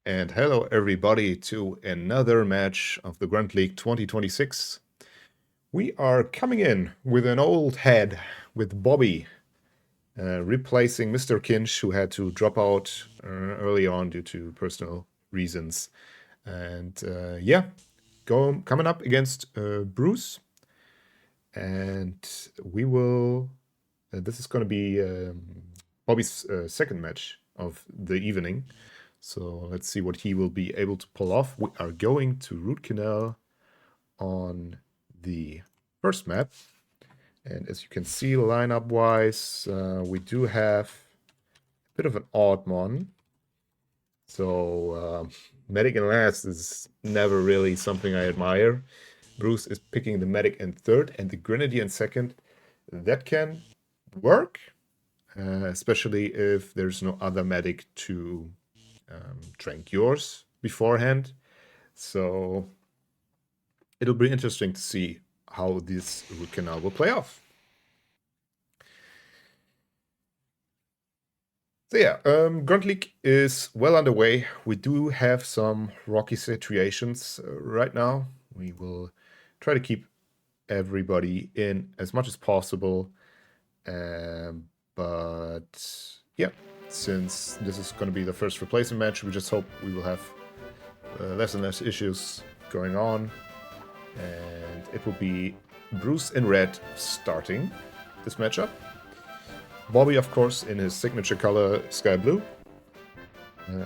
And hello everybody to another match of the Grunt League 2026. We are coming in with an old head with Bobby, replacing Mr. Kinch, who had to drop out early on due to personal reasons. And coming up against Bruce. And we will... this is going to be Bobby's second match of the evening. So let's see what he will be able to pull off. We are going to Root Canal on the first map. And as you can see, lineup-wise, we do have a bit of an odd one. So Medic and last is never really something I admire. Bruce is picking the Medic in third and the Grenadier in second. That can work, especially if there's no other Medic to drank yours beforehand. So it'll be interesting to see how this root canal will play off. So yeah, Grunt League is well underway. We do have some rocky situations right now. We will try to keep everybody in as much as possible. But yeah, since this is going to be the first replacement match, we just hope we will have less and less issues going on. And it will be Bruce in red starting this matchup. Bobby, of course, in his signature color, sky blue,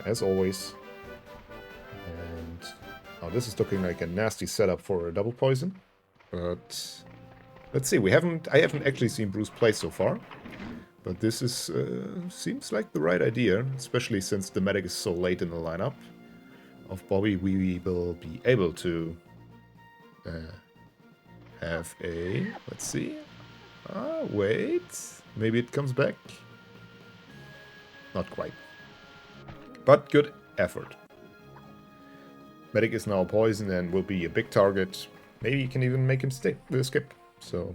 as always. And this is looking like a nasty setup for a double poison. But let's see. I haven't actually seen Bruce play so far. But this is seems like the right idea, especially since the medic is so late in the lineup of Bobby. We will be able to have a... let's see. Wait. Maybe it comes back. Not quite. But good effort. Medic is now poisoned and will be a big target. Maybe you can even make him skip. So...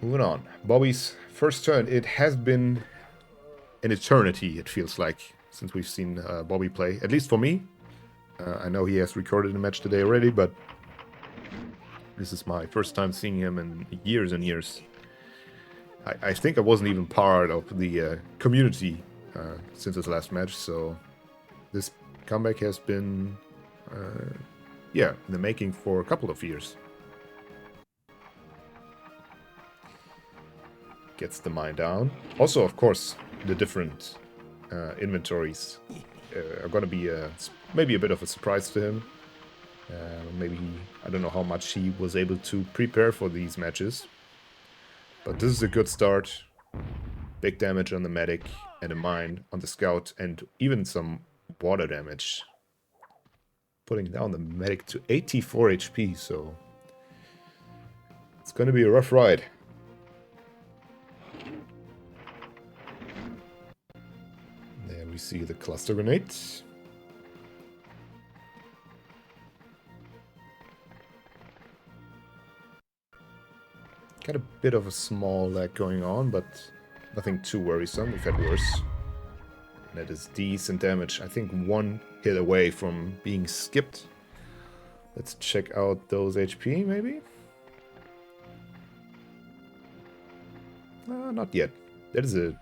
moving on. Bobby's first turn. It has been an eternity, it feels like, since we've seen Bobby play. At least for me. I know he has recorded a match today already, but this is my first time seeing him in years and years. I think I wasn't even part of the community since his last match, so this comeback has been, in the making for a couple of years. Gets the mine down. Also, of course, the different inventories are going to be maybe a bit of a surprise to him. I don't know how much he was able to prepare for these matches. But this is a good start. Big damage on the medic and a mine on the scout and even some water damage. Putting down the medic to 84 HP, so it's going to be a rough ride. There we see the cluster grenade. Got a bit of a small lag going on, but nothing too worrisome. We've had worse. That is decent damage. I think one hit away from being skipped. Let's check out those HP, maybe? Not yet. That is a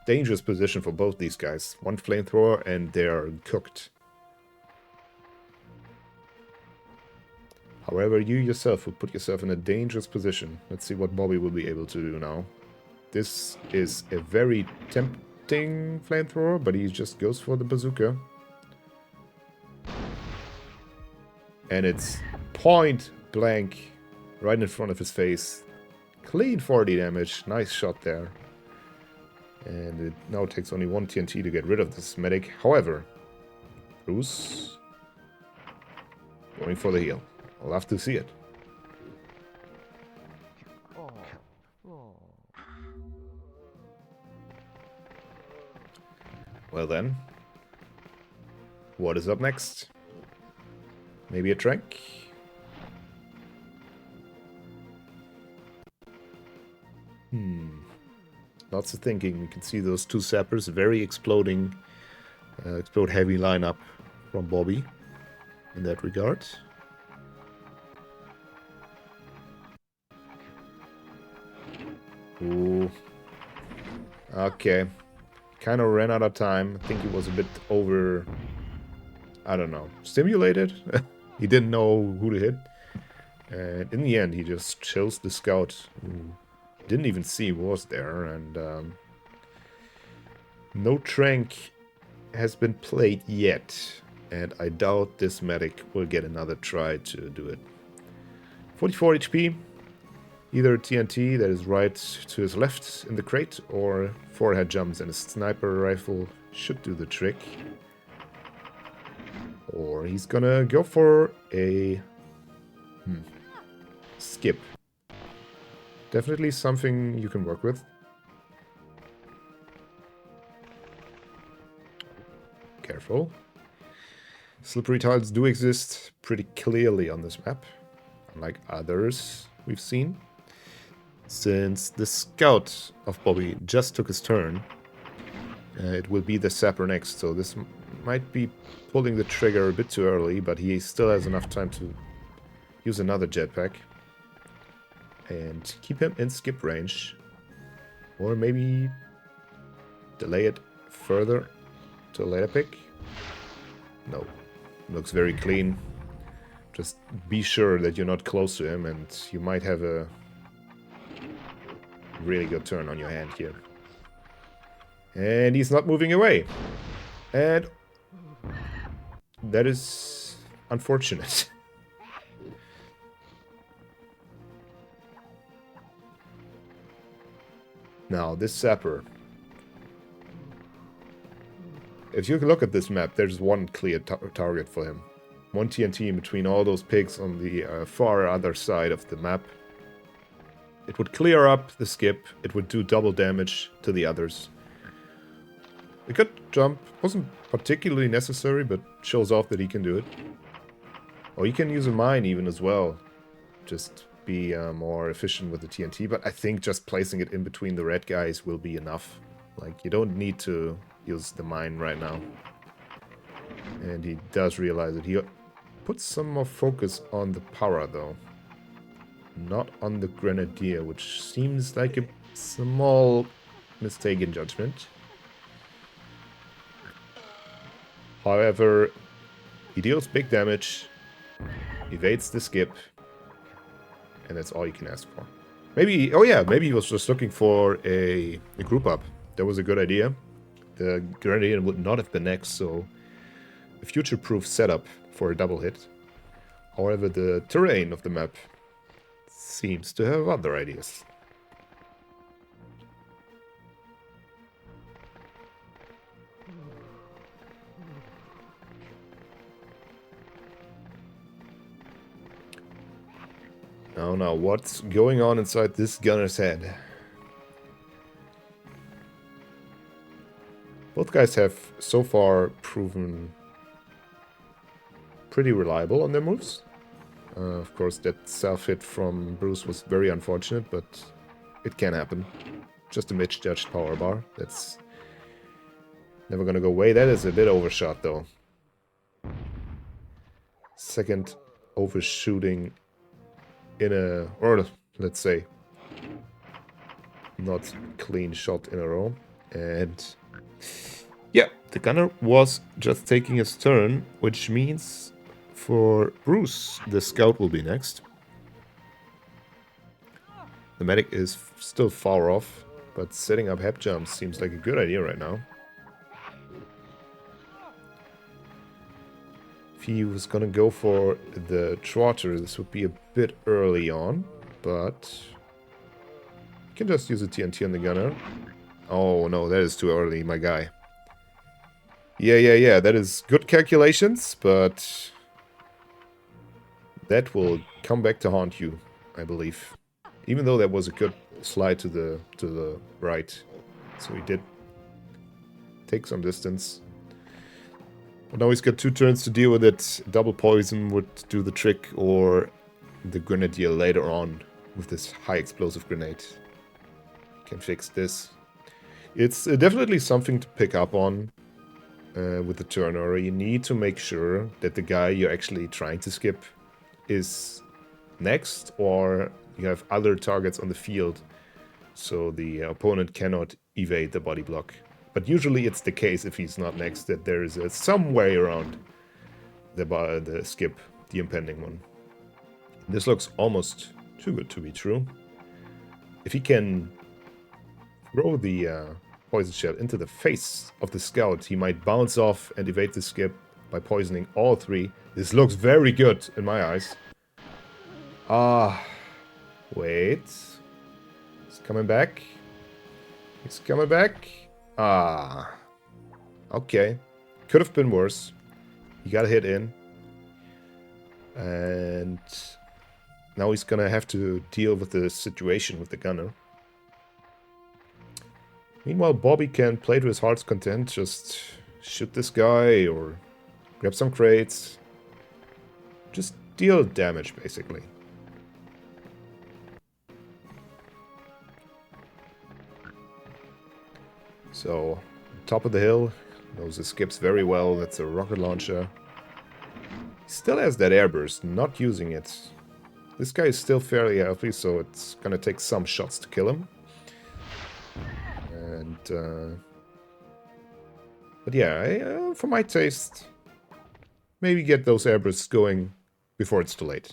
dangerous position for both these guys. One flamethrower and they're cooked. However, you yourself would put yourself in a dangerous position. Let's see what Bobby will be able to do now. This is a very tempting flamethrower, but he just goes for the bazooka. And it's point blank right in front of his face. Clean 40 damage. Nice shot there. And it now takes only one TNT to get rid of this medic. However, Bruce going for the heal. I'll have to see it. Well then, what is up next? Maybe a trank? Lots of thinking. You can see those two sappers, very explode heavy lineup from Bobby in that regard. Ooh. Okay. Kind of ran out of time. I think he was a bit over, I don't know, stimulated. He didn't know who to hit. And in the end, he just chose the scout who didn't even see who was there. And no trank has been played yet. And I doubt this medic will get another try to do it. 44 HP. Either TNT that is right to his left in the crate, or forehead jumps and a sniper rifle should do the trick. Or he's gonna go for a skip. Definitely something you can work with. Careful. Slippery tiles do exist pretty clearly on this map, unlike others we've seen. Since the scout of Bobby just took his turn, it will be the sapper next, so this might be pulling the trigger a bit too early, but he still has enough time to use another jetpack and keep him in skip range, or maybe delay it further to a later pick. No, looks very clean. Just be sure that you're not close to him, and you might have a really good turn on your hand here. And he's not moving away. And that is unfortunate. Now, this sapper. If you look at this map, there's one clear target for him. One TNT in between all those pigs on the far other side of the map. It would clear up the skip. It would do double damage to the others. A good jump. Wasn't particularly necessary, but shows off that he can do it. Or he can use a mine even as well. Just be more efficient with the TNT. But I think just placing it in between the red guys will be enough. Like, you don't need to use the mine right now. And he does realize it. He puts some more focus on the power, though. Not on the Grenadier, which seems like a small mistake in judgment. However, he deals big damage, evades the skip, and that's all you can ask for. Maybe, oh yeah, maybe he was just looking for a group up. That was a good idea. The Grenadier would not have been next, so a future-proof setup for a double hit. However, the terrain of the map seems to have other ideas. Now, what's going on inside this gunner's head? Both guys have so far proven pretty reliable on their moves. Of course, that self-hit from Bruce was very unfortunate, but it can happen. Just a misjudged power bar. That's never gonna go away. That is a bit overshot, though. Second overshooting in a, or let's say, not clean shot in a row. And yeah, the gunner was just taking his turn, which means for Bruce, the scout will be next. The medic is still far off, but setting up hep jumps seems like a good idea right now. If he was gonna go for the trotter, this would be a bit early on, but you can just use a TNT on the gunner. Oh no, that is too early, my guy. Yeah, that is good calculations, but that will come back to haunt you, I believe. Even though that was a good slide to the right. So he did take some distance. But now he's got 2 turns to deal with it. Double poison would do the trick, or the Grenadier later on with this high explosive grenade. Can fix this. It's definitely something to pick up on with the turn order. You need to make sure that the guy you're actually trying to skip is next, or you have other targets on the field, so the opponent cannot evade the body block. But usually it's the case, if he's not next, that there is some way around the skip, the impending one. This looks almost too good to be true. If he can throw the poison shell into the face of the scout, he might bounce off and evade the skip by poisoning all three. This looks very good in my eyes. Wait. He's coming back. He's coming back. Okay. Could have been worse. He got a hit in. And now he's gonna have to deal with the situation with the gunner. Meanwhile, Bobby can play to his heart's content. Just shoot this guy or grab some crates. Just deal damage, basically. So, top of the hill, knows the skips very well. That's a rocket launcher. He still has that airburst, not using it. This guy is still fairly healthy, so it's gonna take some shots to kill him. And, but yeah, for my taste, maybe get those airbursts going before it's too late.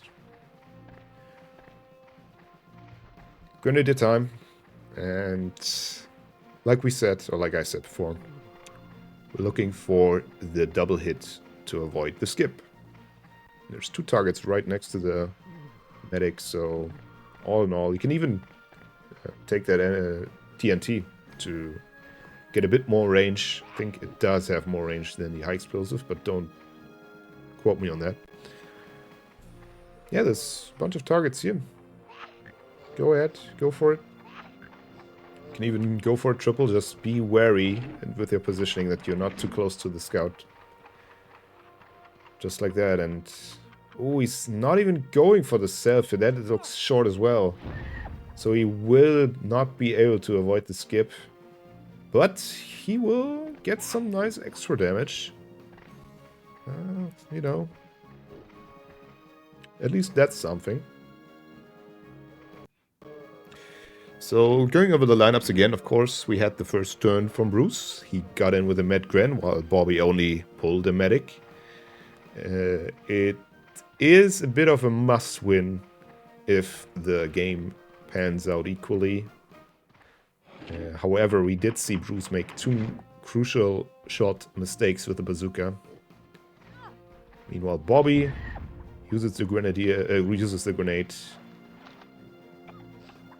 Grenadier time, and like we said, or like I said before, we're looking for the double hit to avoid the skip. There's two targets right next to the medic, so all in all, you can even take that TNT to get a bit more range. I think it does have more range than the high explosive, but don't quote me on that. Yeah, there's a bunch of targets here. Go ahead, go for it. You can even go for a triple, just be wary with your positioning that you're not too close to the scout. Just like that, and... oh, he's not even going for the self, that looks short as well. So he will not be able to avoid the skip. But he will get some nice extra damage. You know. At least that's something. So, going over the lineups again, of course, we had the first turn from Bruce. He got in with a Med Gren, while Bobby only pulled a medic. It is a bit of a must-win if the game pans out equally. However, we did see Bruce make two crucial shot mistakes with the bazooka. Meanwhile, Bobby uses the reuses the grenade.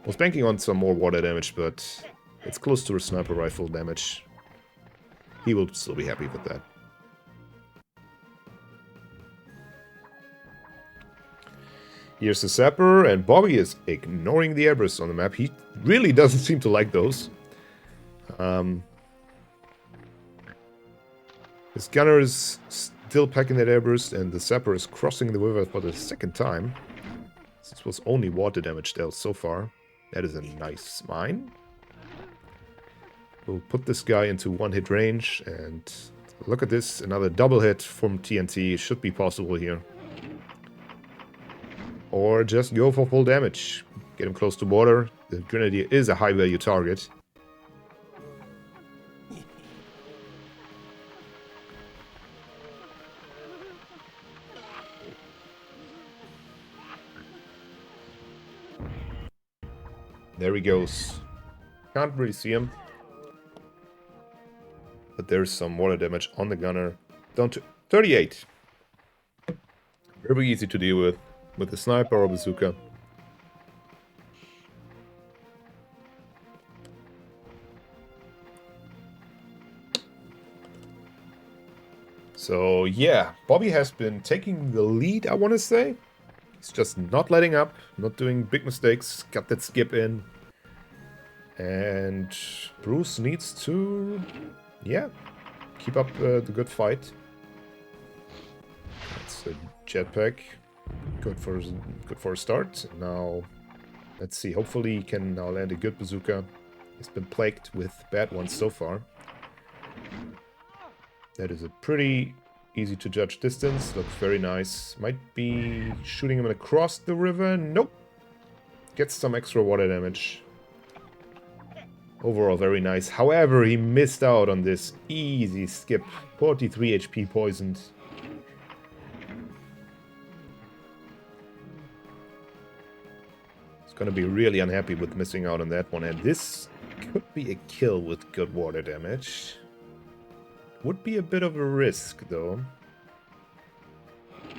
Was banking on some more water damage, but it's close to a sniper rifle damage. He will still be happy with that. Here's the sapper, and Bobby is ignoring the airbursts on the map. He really doesn't seem to like those. His gunner is still packing that airburst, and the sapper is crossing the river for the second time. This was only water damage dealt so far. That is a nice mine. We'll put this guy into one-hit range, and look at this. Another double hit from TNT should be possible here. Or just go for full damage. Get him close to border. The Grenadier is a high-value target. There he goes. Can't really see him. But there's some water damage on the gunner. Down to 38. Very easy to deal with the sniper or bazooka. So yeah, Bobby has been taking the lead, I want to say. He's just not letting up, not doing big mistakes, got that skip in. And Bruce needs to, yeah, keep up the good fight. That's a jetpack. Good for a start. Now, let's see. Hopefully he can now land a good bazooka. It's been plagued with bad ones so far. That is a pretty easy to judge distance. Looks very nice. Might be shooting him across the river. Nope. Gets some extra water damage. Overall, very nice. However, he missed out on this easy skip. 43 HP poisoned. He's gonna be really unhappy with missing out on that one. And this could be a kill with good water damage. Would be a bit of a risk, though.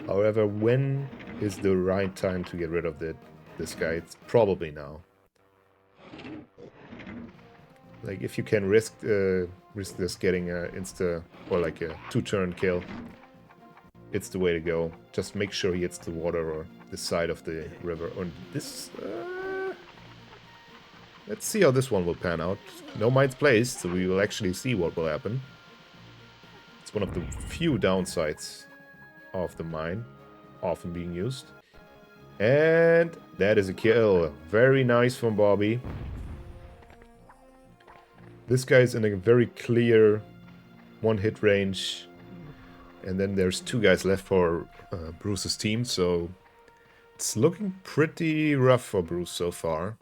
However, when is the right time to get rid of this guy? It's probably now. Like, if you can risk this getting a insta or like a 2-turn kill, it's the way to go. Just make sure he hits the water or the side of the river. And this, let's see how this one will pan out. No mines placed, so we will actually see what will happen. It's one of the few downsides of the mine, often being used. And that is a kill. Very nice from Bobby. This guy is in a very clear one-hit range. And then there's 2 guys left for Bruce's team, so it's looking pretty rough for Bruce so far.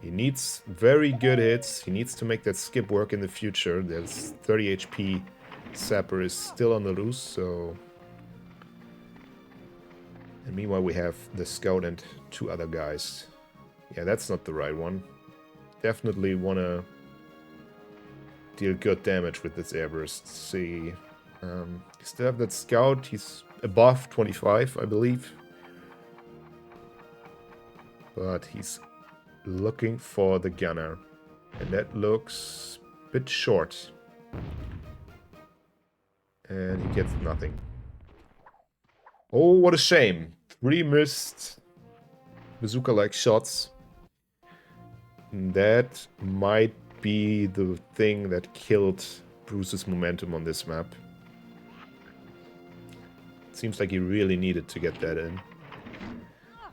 He needs very good hits. He needs to make that skip work in the future. There's 30 HP. Sapper is still on the loose, so... And meanwhile we have the scout and 2 other guys. Yeah, that's not the right one. Definitely want to deal good damage with this airburst. See, you still have that scout. He's above 25, I believe. But he's looking for the gunner. And that looks a bit short. And he gets nothing. Oh, what a shame. 3 missed bazooka-like shots. That might be the thing that killed Bruce's momentum on this map. It seems like he really needed to get that in.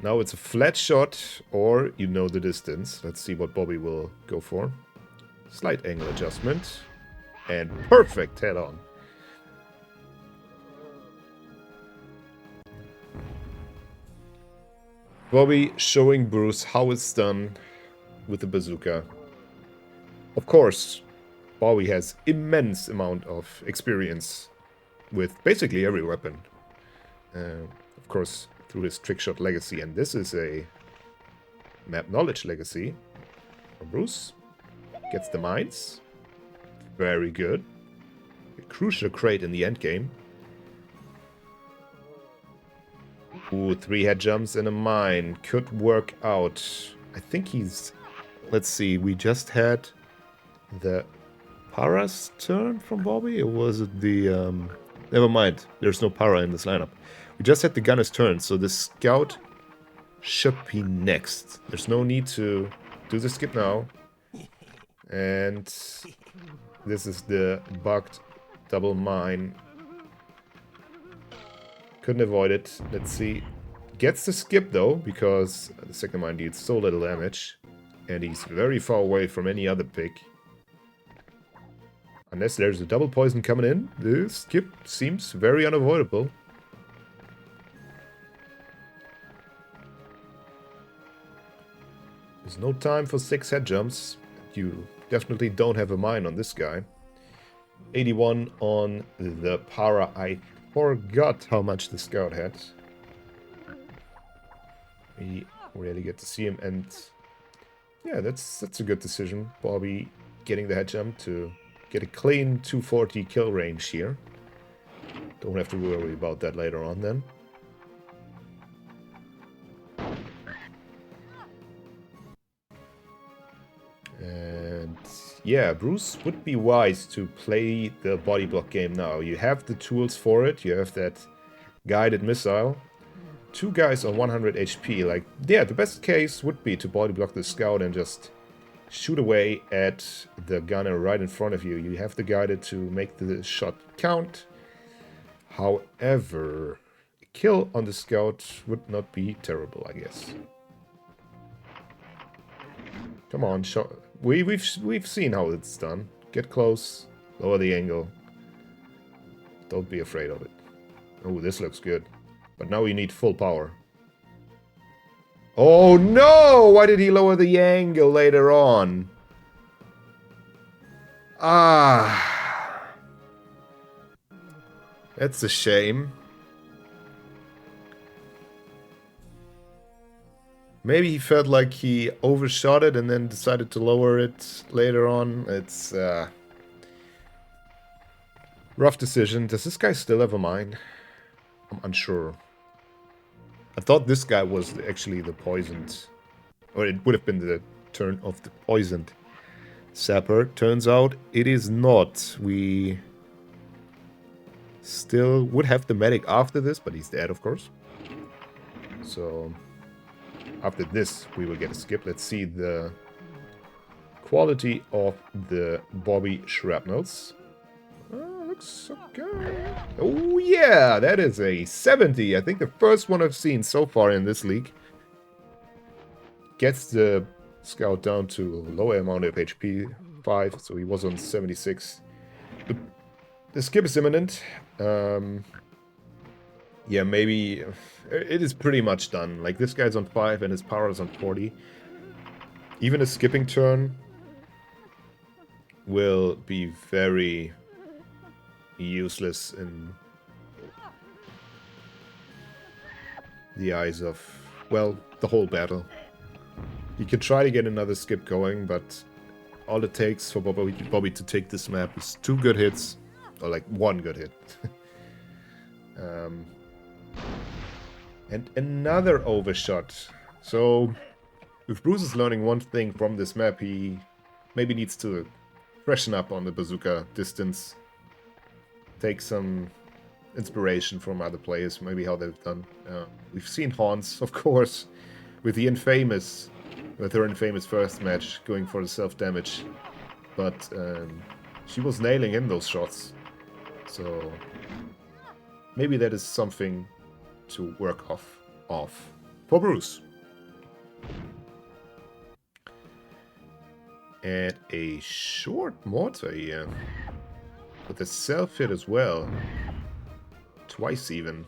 Now it's a flat shot, or you know the distance. Let's see what Bobby will go for. Slight angle adjustment. And perfect head-on. Bobby showing Bruce how it's done with the bazooka. Of course, Bobby has immense amount of experience with basically every weapon. Of course, through his trickshot legacy, and this is a map knowledge legacy. Bruce gets the mines. Very good. A crucial crate in the endgame. Ooh, 3 head jumps and a mine. Could work out. I think he's... Let's see, we just had the Para's turn from Bobby? Or was it the... Never mind, there's no Para in this lineup. We just had the gunner's turn, so the scout should be next. There's no need to do the skip now. And this is the bugged double mine. Couldn't avoid it. Let's see. Gets the skip though, because the second mine deals so little damage. And he's very far away from any other pick. Unless there's a double poison coming in, the skip seems very unavoidable. There's no time for 6 head jumps. You definitely don't have a mine on this guy. 81 on the Para. I forgot how much the scout had. We really get to see him, and yeah, that's a good decision. Bobby getting the head jump to get a clean 240 kill range here. Don't have to worry about that later on then. And yeah, Bruce would be wise to play the body block game now. You have the tools for it. You have that guided missile. 2 guys on 100 HP. Like, yeah, the best case would be to body block the scout and just shoot away at the gunner right in front of you. You have the guided to make the shot count. However, a kill on the scout would not be terrible, I guess. Come on, we've seen how it's done. Get close, lower the angle. Don't be afraid of it. Oh, this looks good. But now we need full power. Oh no! Why did he lower the angle later on? Ah. That's a shame. Maybe he felt like he overshot it and then decided to lower it later on. It's rough decision. Does this guy still have a mine? I'm unsure. I thought this guy was actually the poisoned, or it would have been the turn of the poisoned sapper. Turns out it is not. We still would have the medic after this, but he's dead, of course. So after this, we will get a skip. Let's see the quality of the Bobby shrapnels. Looks okay. Oh yeah, that is a 70. I think the first one I've seen so far in this league. Gets the scout down to a lower amount of HP, 5, so he was on 76. The skip is imminent. Yeah, maybe it is pretty much done. Like, this guy's on 5 and his power is on 40. Even a skipping turn will be very useless in the eyes of, well, the whole battle. You can try to get another skip going, but all it takes for Bobby to take this map is 2 good hits, or like 1 good hit. And another overshot. So if Bruce is learning one thing from this map, he maybe needs to freshen up on the bazooka distance. Take some inspiration from other players, maybe how they've done. We've seen Hans, of course, with her infamous first match, going for the self-damage. But she was nailing in those shots. So maybe that is something to work off for Bruce. And a short mortar here. With a self-hit as well. Twice even.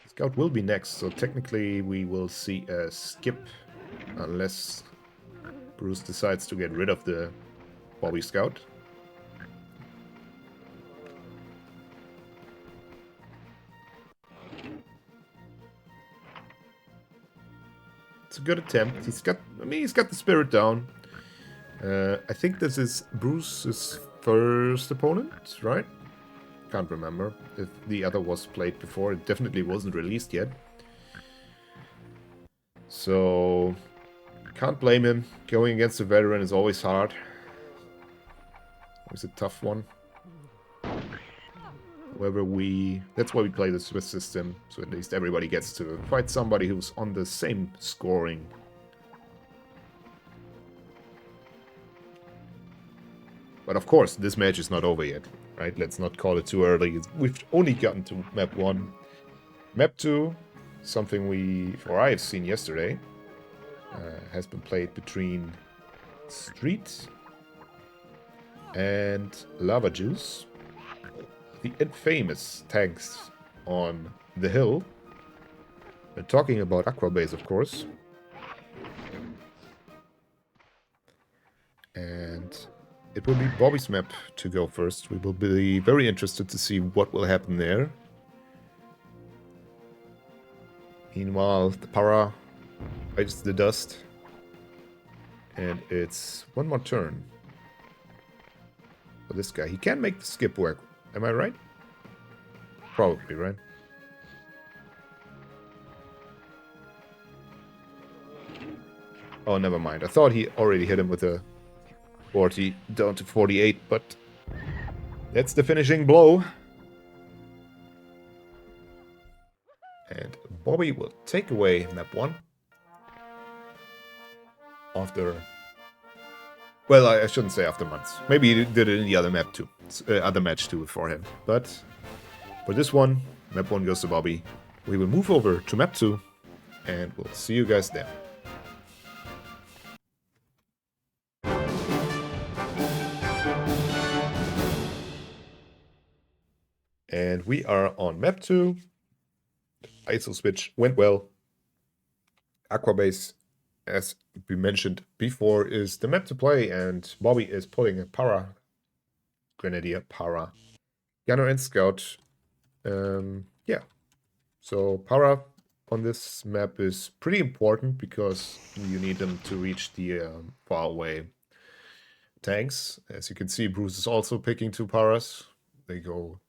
Scout will be next, so technically we will see a skip. Unless Bruce decides to get rid of the Bobby Scout. It's a good attempt. He's got the spirit down. I think this is Bruce's first opponent, right? Can't remember if the other was played before. It definitely wasn't released yet. So can't blame him. Going against a veteran is always hard. It's a tough one. However, that's why we play the Swiss system, so at least everybody gets to fight somebody who's on the same scoring. But of course, this match is not over yet, right? Let's not call it too early. We've only gotten to map 1. Map 2, something I have seen yesterday, has been played between Street and Lava Juice. The infamous tanks on the hill. We're talking about Aquabase, of course. And it will be Bobby's map to go first. We will be very interested to see what will happen there. Meanwhile, the Para bites the dust. And it's one more turn for this guy. He can make the skip work. Am I right? Probably, right? Oh, never mind. I thought he already hit him with a 40 down to 48, but that's the finishing blow. And Bobby will take away map 1. After... Well, I shouldn't say after months. Maybe he did it in the other map too. Other match too for him. But for this one, map 1 goes to Bobby. We will move over to map 2, and we'll see you guys there. are on map 2. ISO switch went well. Aquabase, as we mentioned before, is the map to play, and Bobby is pulling a Para Grenadier, Para Gunner and Scout. Yeah, so Para on this map is pretty important because you need them to reach the far away tanks. As you can see, Bruce is also picking 2 Paras. They go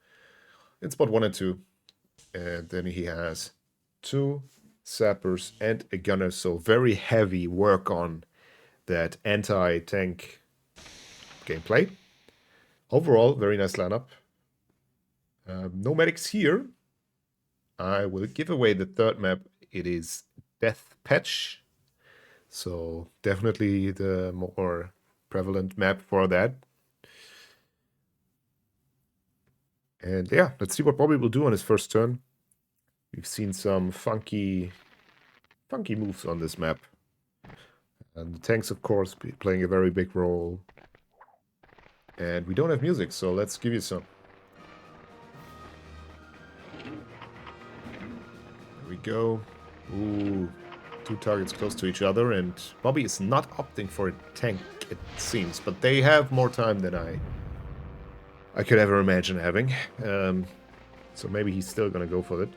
in spot 1 and 2. And then he has 2 sappers and a gunner, so very heavy work on that anti-tank gameplay. Overall, very nice lineup. No medics here. I will give away the third map. It is Death Patch, so definitely the more prevalent map for that. And yeah, let's see what Bobby will do on his first turn. We've seen some funky moves on this map. And the tanks, of course, playing a very big role. And we don't have music, so let's give you some. There we go. Ooh, 2 targets close to each other, and Bobby is not opting for a tank, it seems. But they have more time than I could ever imagine having. So maybe he's still gonna go for it.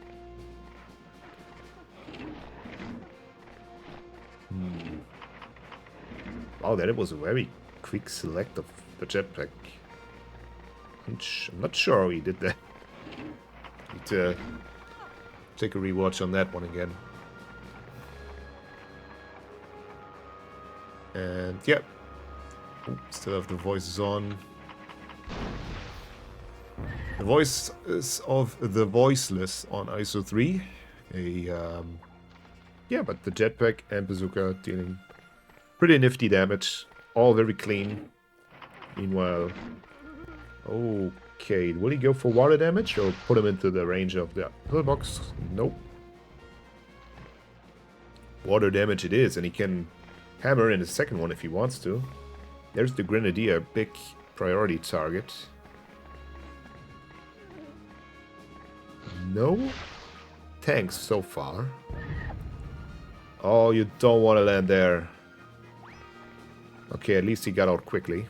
Wow, that was a very quick select of the jetpack. I'm not sure how he did that. Need to take a rewatch on that one again. And yeah, still have the voices on. The voices of the voiceless on ISO 3. Yeah, but the jetpack and bazooka dealing pretty nifty damage. All very clean. Meanwhile, okay, will he go for water damage or put him into the range of the pillbox? Nope. Water damage it is, and he can hammer in the second one if he wants to. There's the Grenadier, big priority target. No tanks so far. Oh, you don't want to land there. Okay, at least he got out quickly.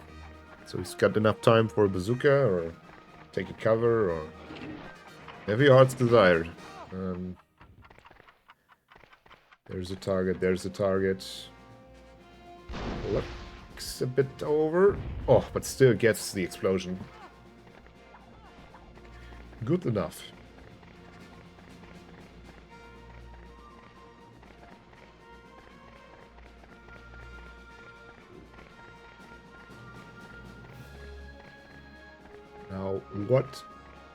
So he's got enough time for a bazooka or take a cover or heavy heart's desired. There's a target, there's a target. Looks a bit over. Oh, but still gets the explosion. Good enough. Now, what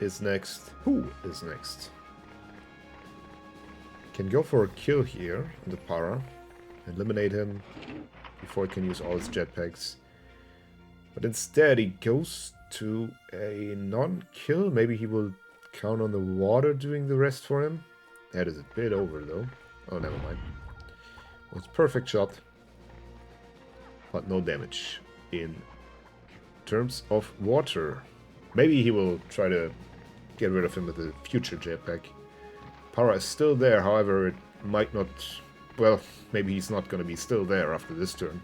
is next? Who is next? Can go for a kill here on the Para. Eliminate him before he can use all his jetpacks. But instead he goes to a non-kill. Maybe he will count on the water doing the rest for him. That is a bit over though. Oh, never mind. Well, it's a perfect shot. But no damage in terms of water. Maybe he will try to get rid of him with a future jetpack. Para is still there, however, it might not... Well, maybe he's not going to be still there after this turn.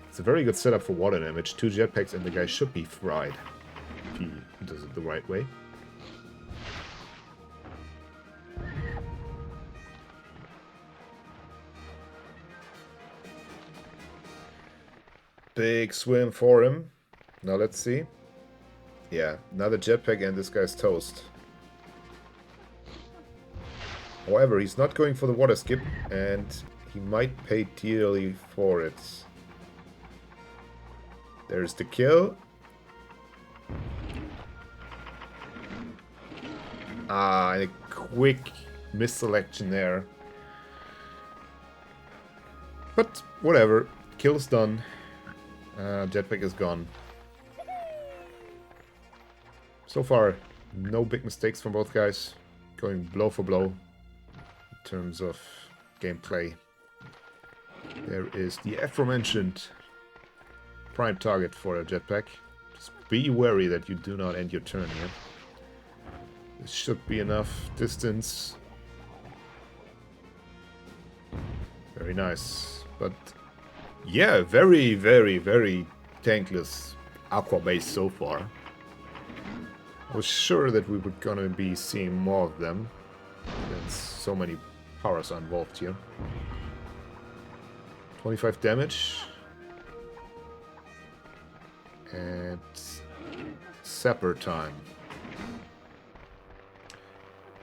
It's a very good setup for water damage. 2 jetpacks and the guy should be fried. If he does it the right way. Big swim for him. Now let's see. Yeah, another jetpack and this guy's toast. However, he's not going for the water skip, and he might pay dearly for it. There's the kill. Ah, a quick misselection there. But whatever, kill's done. Jetpack is gone. So far, no big mistakes from both guys. Going blow for blow in terms of gameplay. There is the aforementioned prime target for a jetpack. Just be wary that you do not end your turn here. This should be enough distance. Very nice. But yeah, very, very, very tankless aqua base so far. I was sure that we were gonna be seeing more of them. There's so many powers are involved here. 25 damage. And Sapper time.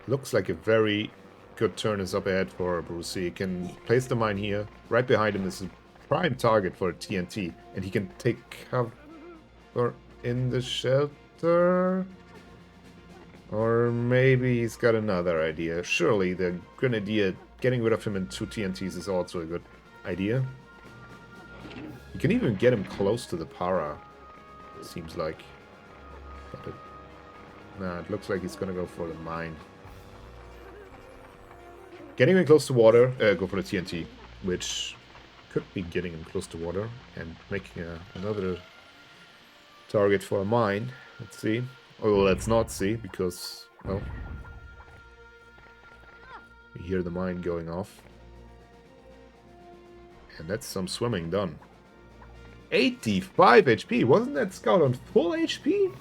Looks like a very good turn is up ahead for Bruce. He can place the mine here. Right behind him is a prime target for TNT. And he can take cover in the shelter. Or maybe he's got another idea. Surely the Grenadier getting rid of him in 2 TNTs is also a good idea. You can even get him close to the para, it seems like. But it looks like he's gonna go for the mine. Getting him close to water, go for the TNT, which could be getting him close to water and making another target for a mine. Let's see. Oh, let's not see, because, well, we hear the mine going off. And that's some swimming done. 85 HP! Wasn't that scout on full HP?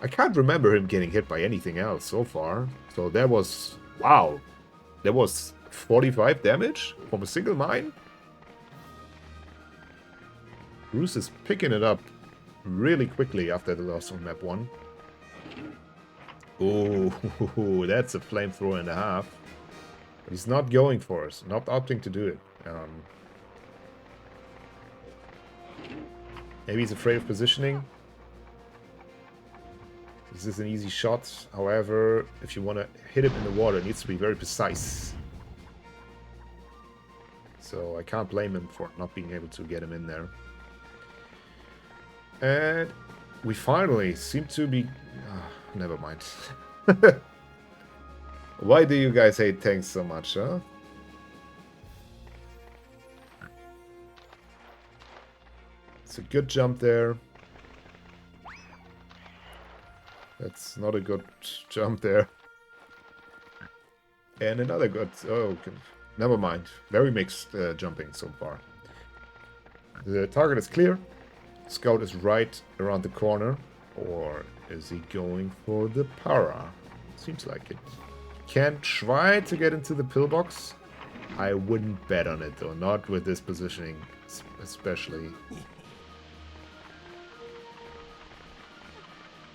I can't remember him getting hit by anything else so far. So that was... wow! That was 45 damage from a single mine? Bruce is picking it up really quickly after the loss on map 1. Oh, that's a flamethrower and a half. But he's not going for us, not opting to do it. Maybe he's afraid of positioning. This is an easy shot. However, if you want to hit him in the water, it needs to be very precise. So I can't blame him for not being able to get him in there. And we finally seem to be... never mind. Why do you guys hate tanks so much, huh? It's a good jump there. That's not a good jump there. And another good... oh, okay. Never mind. Very mixed jumping so far. The target is clear. Scout is right around the corner. Or is he going for the para? Seems like it. Can try to get into the pillbox. I wouldn't bet on it though. Not with this positioning especially.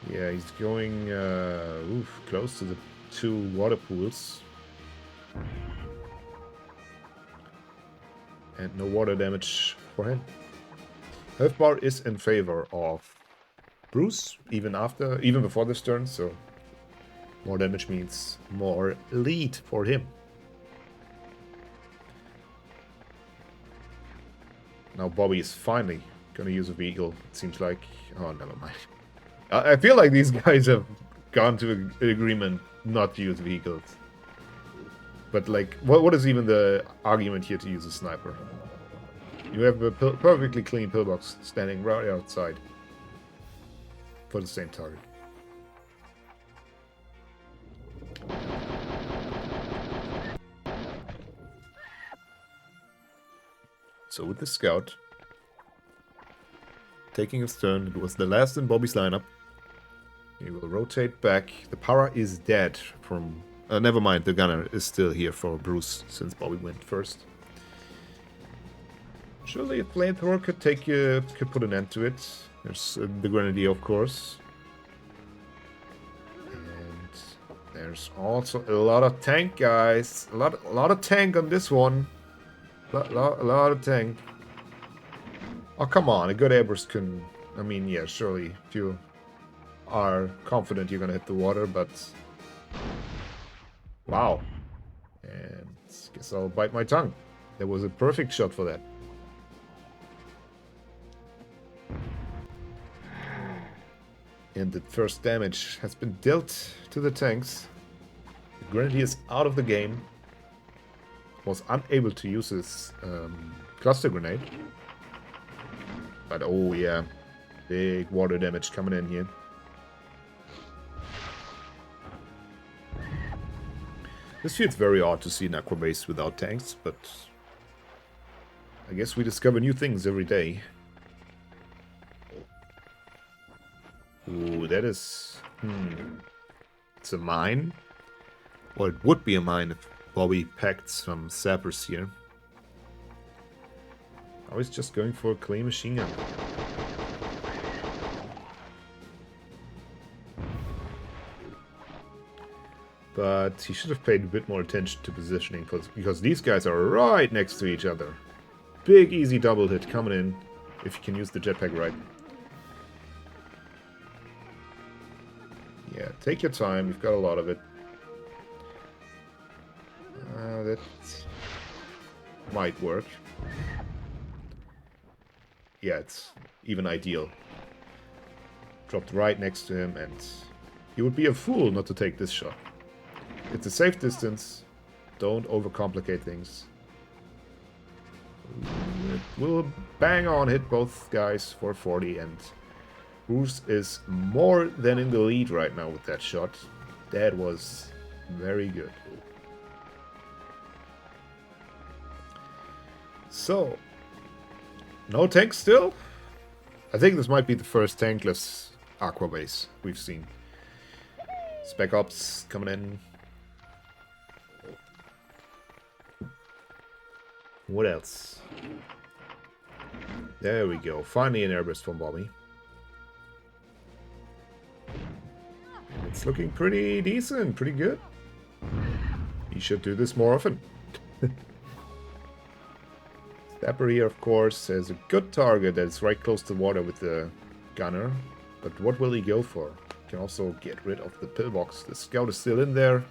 Yeah, he's going close to the 2 water pools. And no water damage for him. Health bar is in favor of Bruce, even before this turn, so more damage means more lead for him. Now Bobby is finally gonna use a vehicle, it seems like. Oh, never mind. I feel like these guys have gone to an agreement not to use vehicles. But like, what is even the argument here to use a sniper? You have a perfectly clean pillbox standing right outside for the same target. So with the scout taking his turn, it was the last in Bobby's lineup. He will rotate back. The power is dead from... never mind, the gunner is still here for Bruce, since Bobby went first. Surely a flamethrower could put an end to it. There's the Grenadier, of course. And there's also a lot of tank, guys. A lot of tank on this one. A lot of tank. Oh, come on. A good airburst can... I mean, yeah, surely if you are confident you're gonna hit the water, but... wow. And guess I'll bite my tongue. That was a perfect shot for that. And the first damage has been dealt to the tanks. The Grenadier is out of the game. Was unable to use his cluster grenade. But oh yeah, big water damage coming in here. This feels very odd to see an aqua base without tanks, but I guess we discover new things every day. Ooh, that is... It's a mine? Well, it would be a mine if Bobby packed some sappers here. I was just going for a clay machine gun. But he should have paid a bit more attention to positioning, because these guys are right next to each other. Big, easy double hit coming in, if you can use the jetpack right. Yeah, take your time, you've got a lot of it. That might work. Yeah, it's even ideal. Dropped right next to him, and he would be a fool not to take this shot. It's a safe distance. Don't overcomplicate things. It will bang on hit both guys for 40, and Bruce is more than in the lead right now with that shot. That was very good. So, no tanks still? I think this might be the first tankless aqua base we've seen. Spec Ops coming in. What else? There we go. Finally an airburst from Bobby. It's looking pretty decent, pretty good. He should do this more often. Stepper here, of course, has a good target that's right close to water with the gunner. But what will he go for? Can also get rid of the pillbox. The scout is still in there.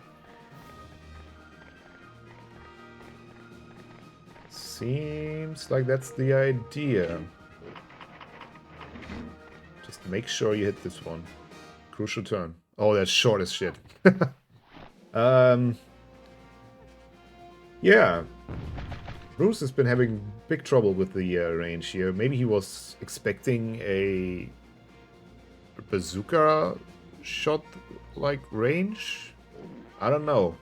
Seems like that's the idea. Just make sure you hit this one. Crucial turn. Oh, that's short as shit. Yeah. Bruce has been having big trouble with the range here. Maybe he was expecting a bazooka shot-like range? I don't know.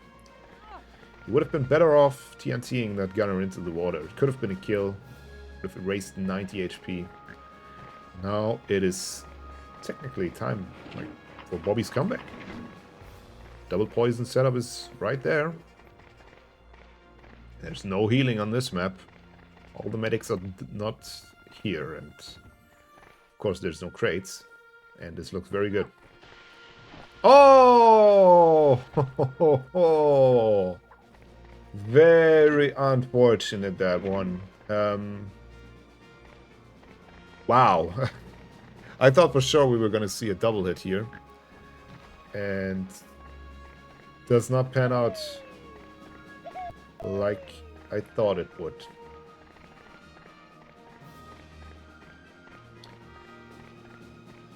He would have been better off TNTing that gunner into the water. It could have been a kill. Would have erased 90 HP. Now it is technically time for Bobby's comeback. Double poison setup is right there. There's no healing on this map. All the medics are not here, and of course there's no crates. And this looks very good. Oh! Very unfortunate, that one. Wow. I thought for sure we were going to see a double hit here. And does not pan out like I thought it would.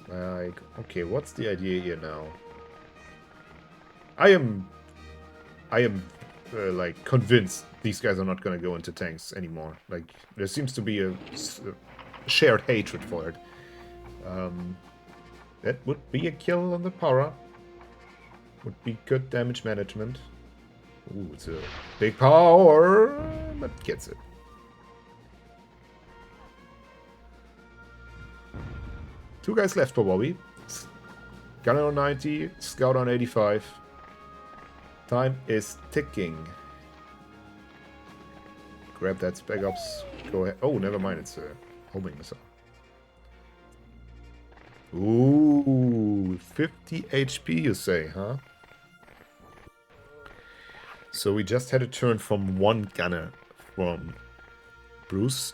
Like, okay, what's the idea here now? I am like convinced these guys are not going to go into tanks anymore. Like, there seems to be a shared hatred for it. That would be a kill on the para. Would be good damage management. Ooh, it's a big power, but gets it. Two guys left for Bobby. Gunner on 90, Scout on 85. Time is ticking. Grab that spec ops. Go ahead. Oh, never mind. It's a homing missile. Ooh, 50 HP, you say, huh? So we just had a turn from one gunner from Bruce.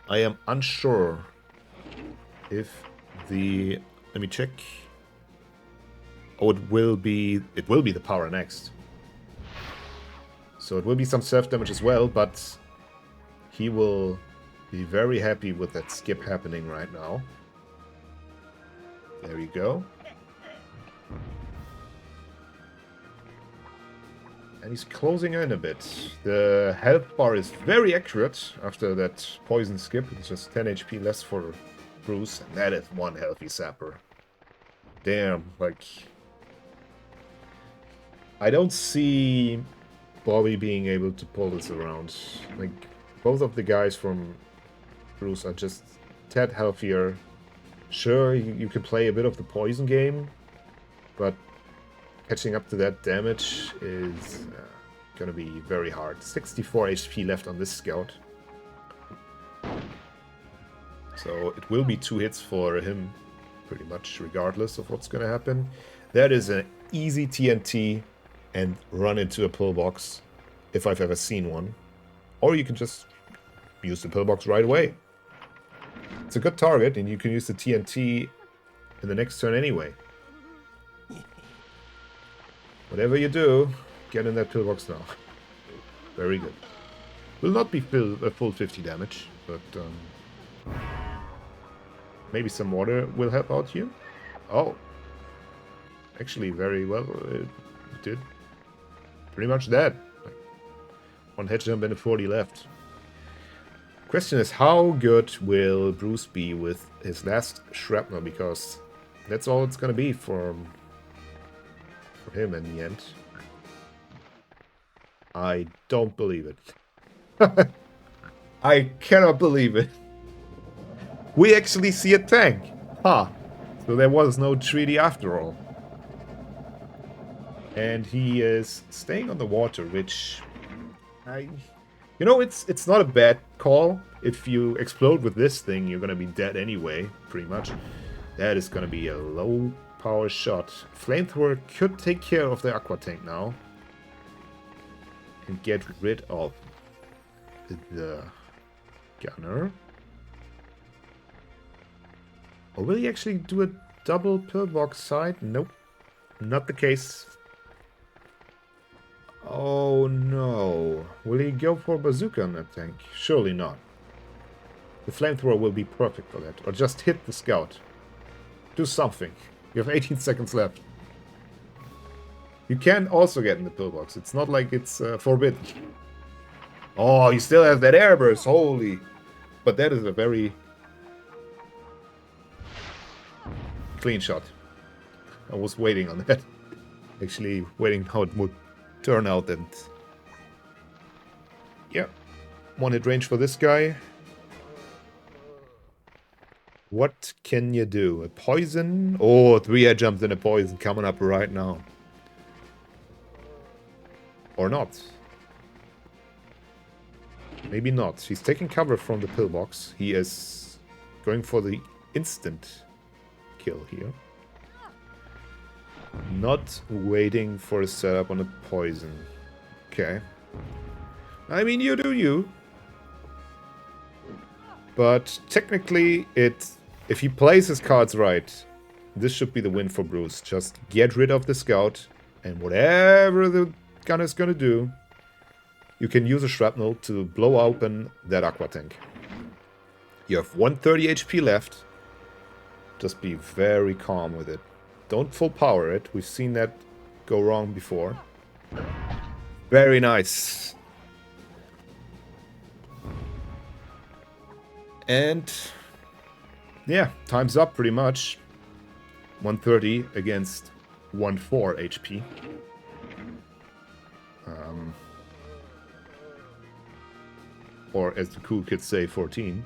I am unsure if the... Let me check. Oh, it will be the power next. So it will be some self-damage as well, but he will be very happy with that skip happening right now. There we go. And he's closing in a bit. The health bar is very accurate after that poison skip. It's just 10 HP less for Bruce, and that is one healthy sapper. Damn, like... I don't see Bobby being able to pull this around. Like, both of the guys from Bruce are just tad healthier. Sure, you can play a bit of the poison game, but catching up to that damage is gonna be very hard. 64 HP left on this scout. So it will be 2 hits for him, pretty much regardless of what's gonna happen. That is an easy TNT and run into a pillbox, if I've ever seen one. Or you can just use the pillbox right away. It's a good target, and you can use the TNT in the next turn anyway. Whatever you do, get in that pillbox now. Very good. Will not be a full 50 damage, but maybe some water will help out here. Oh. Actually, very well. It did pretty much that. Like, 1 head jump and a 40 left. Question is, how good will Bruce be with his last shrapnel? Because that's all it's gonna be for him in the end. I don't believe it. I cannot believe it. We actually see a tank. Huh. So there was no treaty after all. And he is staying on the water, which you know, it's not a bad call. If you explode with this thing, you're gonna be dead anyway, pretty much. That is gonna be a low power shot. Flamethrower could take care of the aqua tank now. And get rid of the gunner. Or will he actually do a double pillbox side? Nope. Not the case. Oh no. Will he go for a bazooka on that tank? Surely not. The flamethrower will be perfect for that. Or just hit the scout. Do something. You have 18 seconds left. You can also get in the pillbox. It's not like it's forbidden. Oh, he still has that airburst. Holy. But that is a very clean shot. I was waiting on that. Actually waiting how it would turn out, and yeah, 1 hit range for this guy. What can you do? A poison? Oh, 3 air jumps and a poison coming up right now. Or not. Maybe not. He's taking cover from the pillbox. He is going for the instant kill here. Not waiting for a setup on a poison. Okay. I mean, you do you. But technically, if he plays his cards right, this should be the win for Bruce. Just get rid of the scout, and whatever the gunner's gonna do, you can use a shrapnel to blow open that aqua tank. You have 130 HP left. Just be very calm with it. Don't full power it. We've seen that go wrong before. Very nice. And yeah, time's up pretty much. 130 against 1.4 HP. Or as the cool kids say, 14.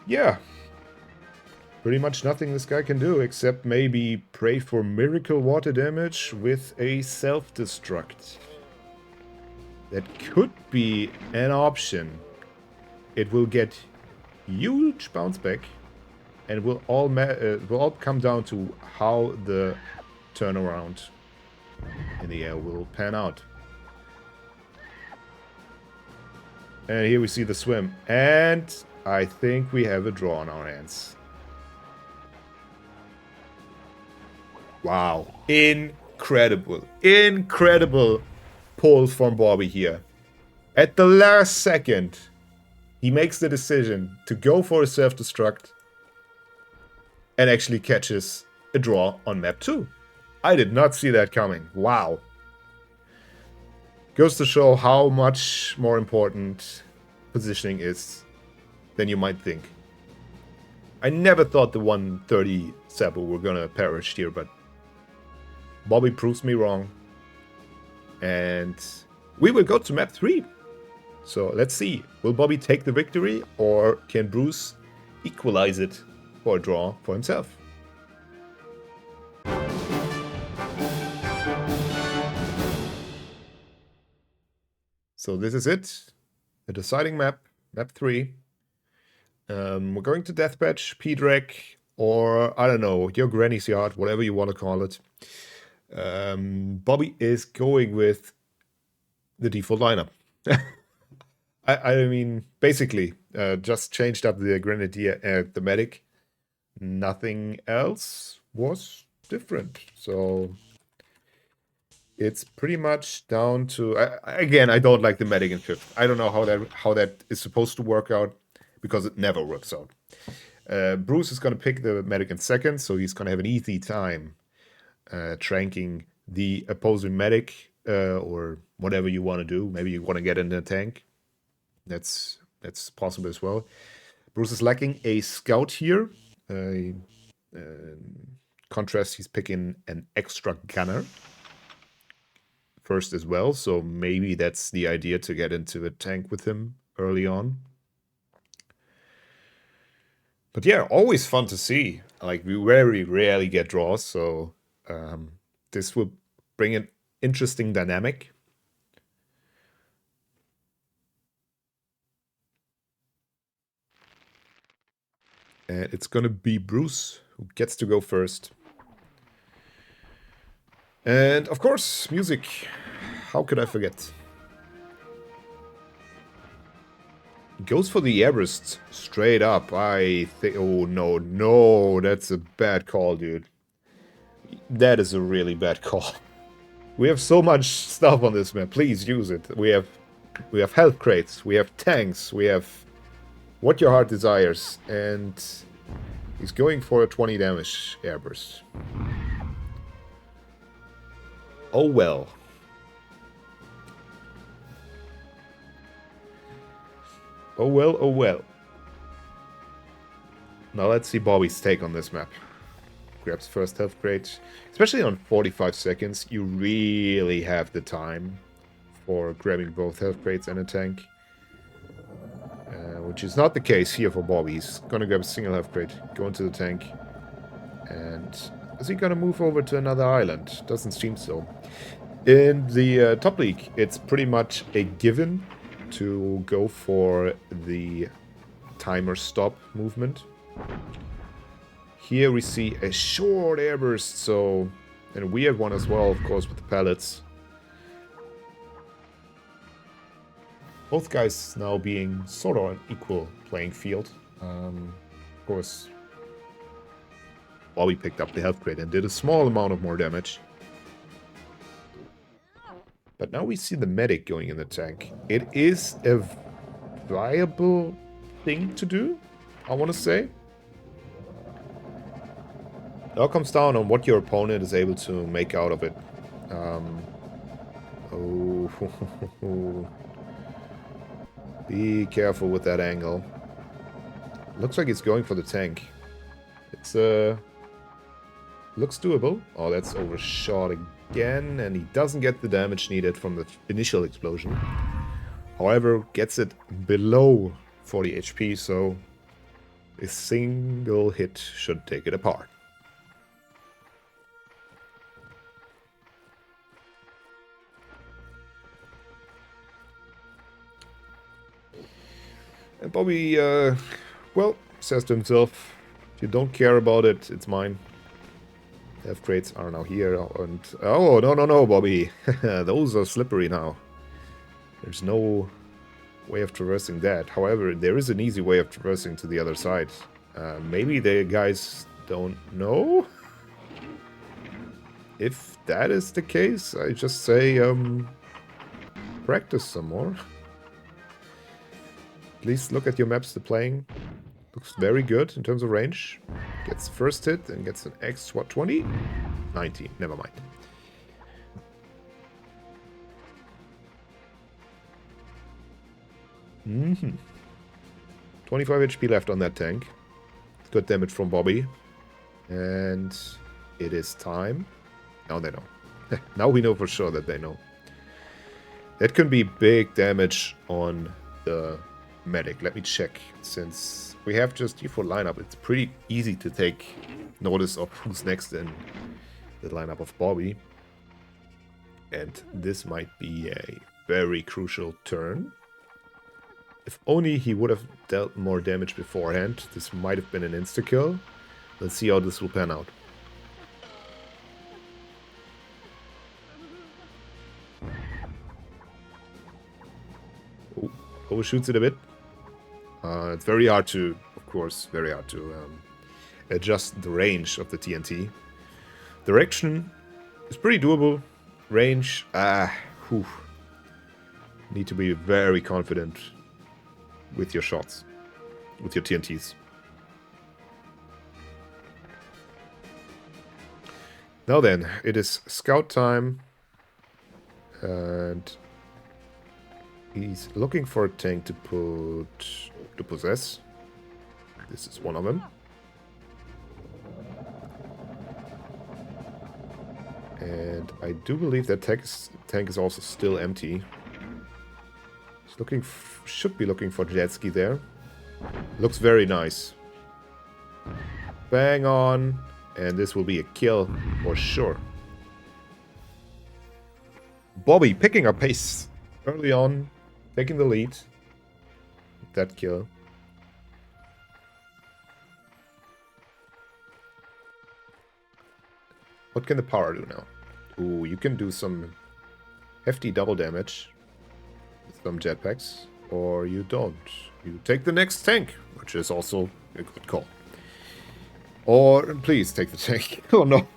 Yeah. Pretty much nothing this guy can do, except maybe pray for miracle water damage with a self-destruct. That could be an option. It will get huge bounce back, and will all come down to how the turnaround in the air will pan out. And here we see the swim, and I think we have a draw on our hands. Wow. Incredible. Incredible pull from Bobby here. At the last second, he makes the decision to go for a self-destruct and actually catches a draw on map 2. I did not see that coming. Wow. Goes to show how much more important positioning is than you might think. I never thought the 130 Sabu were gonna perish here, but Bobby proves me wrong. And we will go to map 3. So let's see. Will Bobby take the victory, or can Bruce equalize it for a draw for himself? So this is it. The deciding map, map 3. We're going to Deathmatch, P-Drag, or I don't know, your granny's yard, whatever you want to call it. Bobby is going with the default lineup. I mean, basically, just changed up the Grenadier and the Medic. Nothing else was different. So it's pretty much down to... again, I don't like the Medic in 5th. I don't know how that is supposed to work out, because it never works out. Bruce is going to pick the Medic in 2nd, so he's going to have an easy time tranking the opposing Medic, or whatever you want to do. Maybe you want to get in the tank. That's possible as well. Bruce is lacking a scout here. Contrast, he's picking an extra gunner first as well, so maybe that's the idea, to get into a tank with him early on. But yeah, always fun to see. Like, we very rarely get draws, so this will bring an interesting dynamic. And it's gonna be Bruce who gets to go first. And of course, music. How could I forget? Goes for the airburst straight up. I think... Oh, no, that's a bad call, dude. That is a really bad call. We have so much stuff on this map. Please use it. We have health crates. We have tanks. We have what your heart desires. And he's going for a 20 damage airburst. Oh well. Oh well, oh well. Now let's see Bobby's take on this map. Grabs first health crate. Especially on 45 seconds, you really have the time for grabbing both health crates and a tank. Which is not the case here for Bobby. He's gonna grab a single health crate, go into the tank. And is he gonna move over to another island? Doesn't seem so. In the top league, it's pretty much a given to go for the timer stop movement. Here we see a short airburst, so... and a weird one as well, of course, with the pellets. Both guys now being sort of an equal playing field. Of course, Bobby picked up the health crate and did a small amount of more damage. But now we see the medic going in the tank. It is a viable thing to do, I want to say. It all comes down on what your opponent is able to make out of it. Oh, be careful with that angle. Looks like he's going for the tank. It's looks doable. Oh, that's overshot again, and he doesn't get the damage needed from the initial explosion. However, gets it below 40 HP, so a single hit should take it apart. And Bobby, well, says to himself, if you don't care about it, it's mine. Health crates are now here, and... oh, no, Bobby. Those are slippery now. There's no way of traversing that. However, there is an easy way of traversing to the other side. Maybe the guys don't know? If that is the case, I just say, practice some more. Please look at your maps to playing. Looks very good in terms of range. Gets first hit and gets an X, what, 20? 19, never mind. Mm-hmm. 25 HP left on that tank. Good damage from Bobby. And it is time. Now they know. Now we know for sure that they know. That can be big damage on the medic. Let me check. Since we have just D4 lineup, it's pretty easy to take notice of who's next in the lineup of Bobby. And this might be a very crucial turn. If only he would have dealt more damage beforehand, this might have been an insta-kill. Let's see how this will pan out. Oh, overshoots it a bit. It's very hard to, of course, very hard to adjust the range of the TNT. Direction is pretty doable. Range, need to be very confident with your shots, with your TNTs. Now then, it is scout time, and he's looking for a tank to possess. This is one of them. And I do believe that tank is also still empty. He's looking, should be looking for jet ski there. Looks very nice. Bang on, and this will be a kill for sure. Bobby picking up pace early on, taking the lead. That kill. What can the power do now? Ooh, you can do some hefty double damage with some jetpacks, or you don't. You take the next tank, which is also a good call. Or please take the tank. Oh no.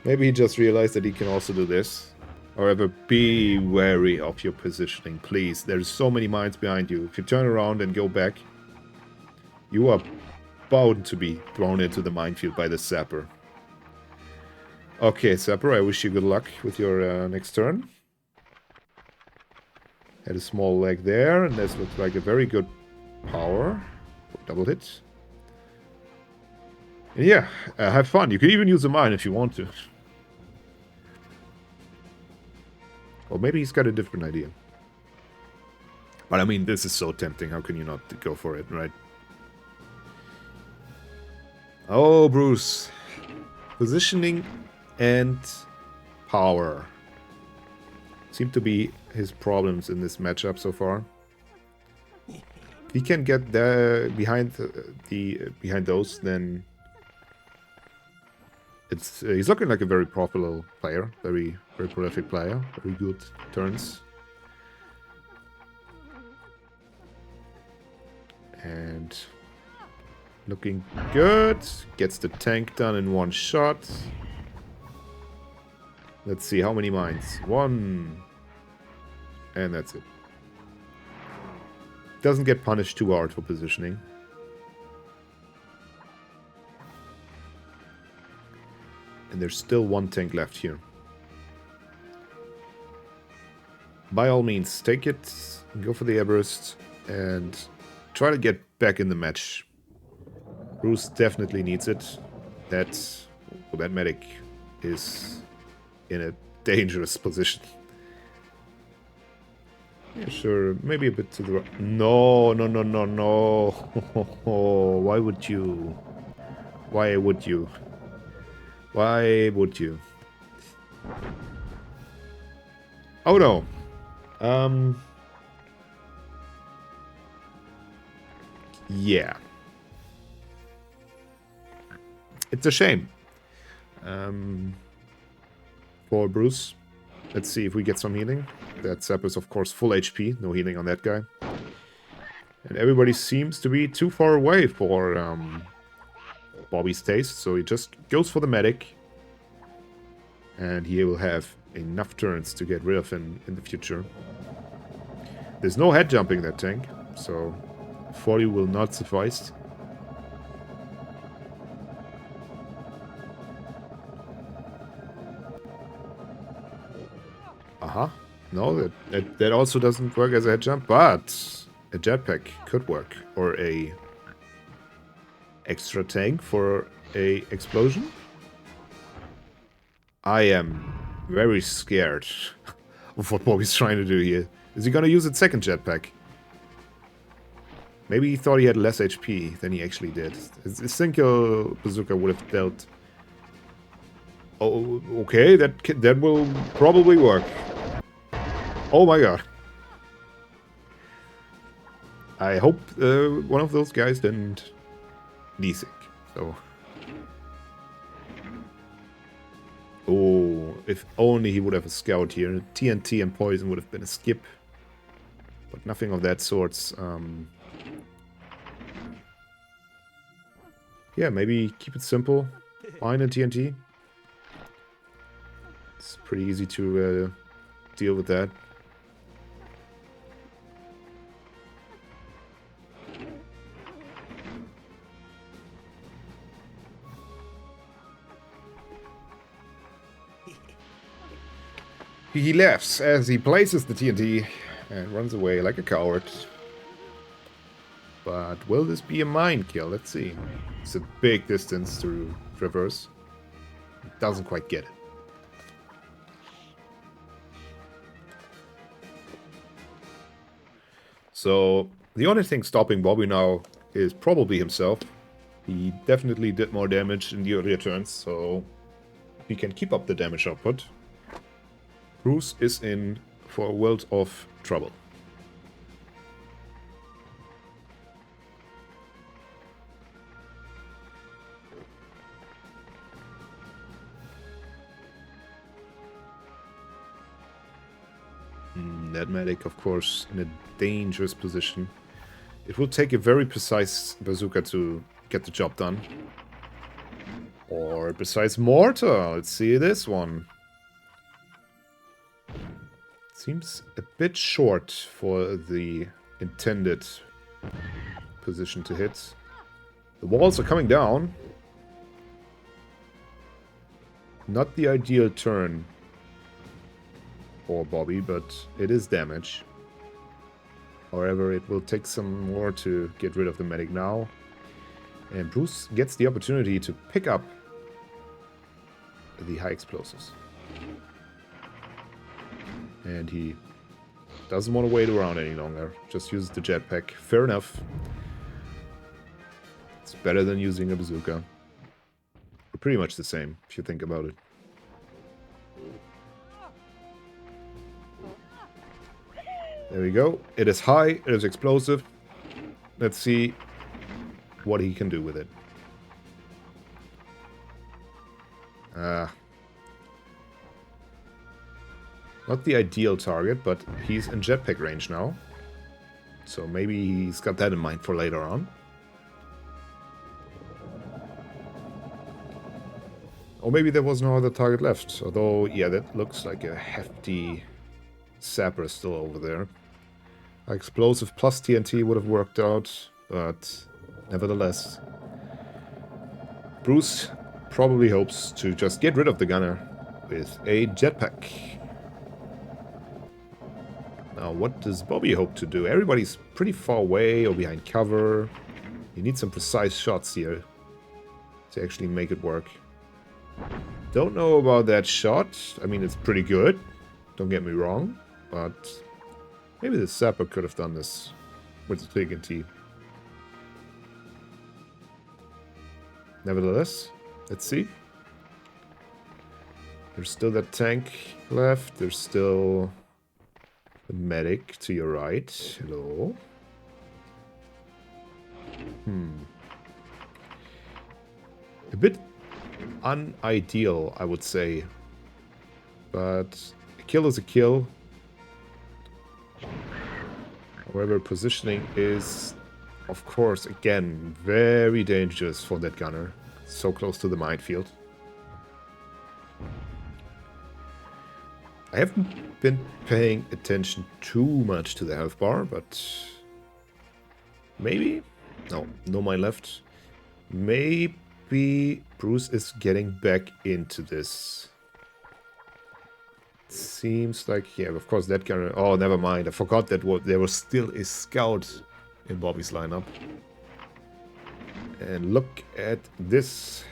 Maybe he just realized that he can also do this. However, be wary of your positioning, please. There's so many mines behind you. If you turn around and go back, you are bound to be thrown into the minefield by the sapper. Okay, sapper, I wish you good luck with your next turn. Had a small leg there, and this looks like a very good power. Double hit. And yeah, have fun. You can even use a mine if you want to. Or maybe he's got a different idea. But I mean, this is so tempting. How can you not go for it, right? Oh, Bruce. Positioning and power seem to be his problems in this matchup so far. If he can get there behind those, then he's looking like a very profitable player, very prolific player, very good turns. And looking good. Gets the tank done in one shot. Let's see, how many mines? One. And that's it. Doesn't get punished too hard for positioning. And there's still one tank left here. By all means, take it, go for the airburst, and try to get back in the match. Bruce definitely needs it. That medic is in a dangerous position. Yeah, sure, maybe a bit to the right. No. Why would you? Why would you? Why would you? Oh no. Yeah. It's a shame. For Bruce. Let's see if we get some healing. That Sap is of course full HP. No healing on that guy. And everybody seems to be too far away for Bobby's taste. So he just goes for the medic. And he will have enough turns to get rid of him in the future. There's no head jumping that tank. So 40 will not suffice. No, that also doesn't work as a head jump, but a jetpack could work. Or a extra tank for a explosion. I am very scared of what Bobby's trying to do here. Is he gonna use its second jetpack? Maybe he thought he had less HP than he actually did. His single bazooka would have dealt... Oh, okay, that will probably work. Oh my god. I hope one of those guys didn't desync. So... Oh, if only he would have a scout here. TNT and poison would have been a skip. But nothing of that sort. Yeah, maybe keep it simple. Fine and TNT. It's pretty easy to deal with that. He laughs as he places the TNT and runs away like a coward. But will this be a mine kill? Let's see. It's a big distance to traverse. It doesn't quite get it. So, the only thing stopping Bobby now is probably himself. He definitely did more damage in the earlier turns, so he can keep up the damage output. Bruce is in for a world of trouble. That medic, of course, in a dangerous position. It will take a very precise bazooka to get the job done. Or a precise mortar. Let's see this one. Seems a bit short for the intended position to hit. The walls are coming down. Not the ideal turn for Bobby, but it is damage. However, it will take some more to get rid of the medic now. And Bruce gets the opportunity to pick up the high explosives. And he doesn't want to wait around any longer. Just uses the jetpack. Fair enough. It's better than using a bazooka. Pretty much the same, if you think about it. There we go. It is high. It is explosive. Let's see what he can do with it. Not the ideal target, but he's in jetpack range now. So maybe he's got that in mind for later on. Or maybe there was no other target left. Although, yeah, that looks like a hefty sapper still over there. Explosive plus TNT would have worked out, but nevertheless. Bruce probably hopes to just get rid of the gunner with a jetpack. Now, what does Bobby hope to do? Everybody's pretty far away or behind cover. You need some precise shots here to actually make it work. Don't know about that shot. I mean, it's pretty good. Don't get me wrong. But maybe the sapper could have done this with the TNT. Nevertheless, let's see. There's still that tank left. There's still the medic to your right. Hello. A bit unideal, I would say. But a kill is a kill. However, positioning is, of course, again, very dangerous for that gunner. So close to the minefield. I haven't been paying attention too much to the health bar, but maybe? No mine left. Maybe Bruce is getting back into this. Seems like, yeah, of course that gunner... Oh, never mind. I forgot that there was still a scout in Bobby's lineup. And look at this.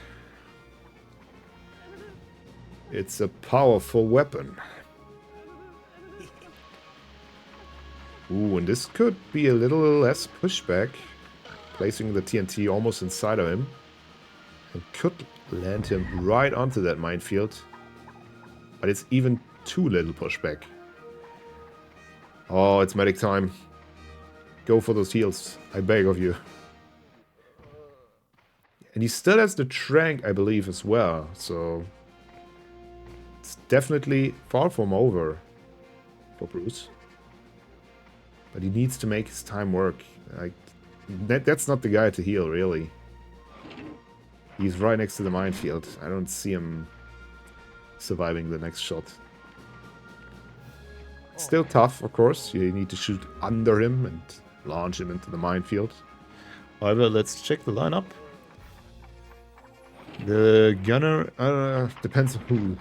It's a powerful weapon. Ooh, and this could be a little less pushback. Placing the TNT almost inside of him. And could land him right onto that minefield. But it's even too little pushback. Oh, it's medic time. Go for those heals. I beg of you. And he still has the trank, I believe, as well. So it's definitely far from over for Bruce. But he needs to make his time work. That's not the guy to heal, really. He's right next to the minefield. I don't see him surviving the next shot. Still tough, of course. You need to shoot under him and launch him into the minefield. However, let's check the lineup. The gunner, depends on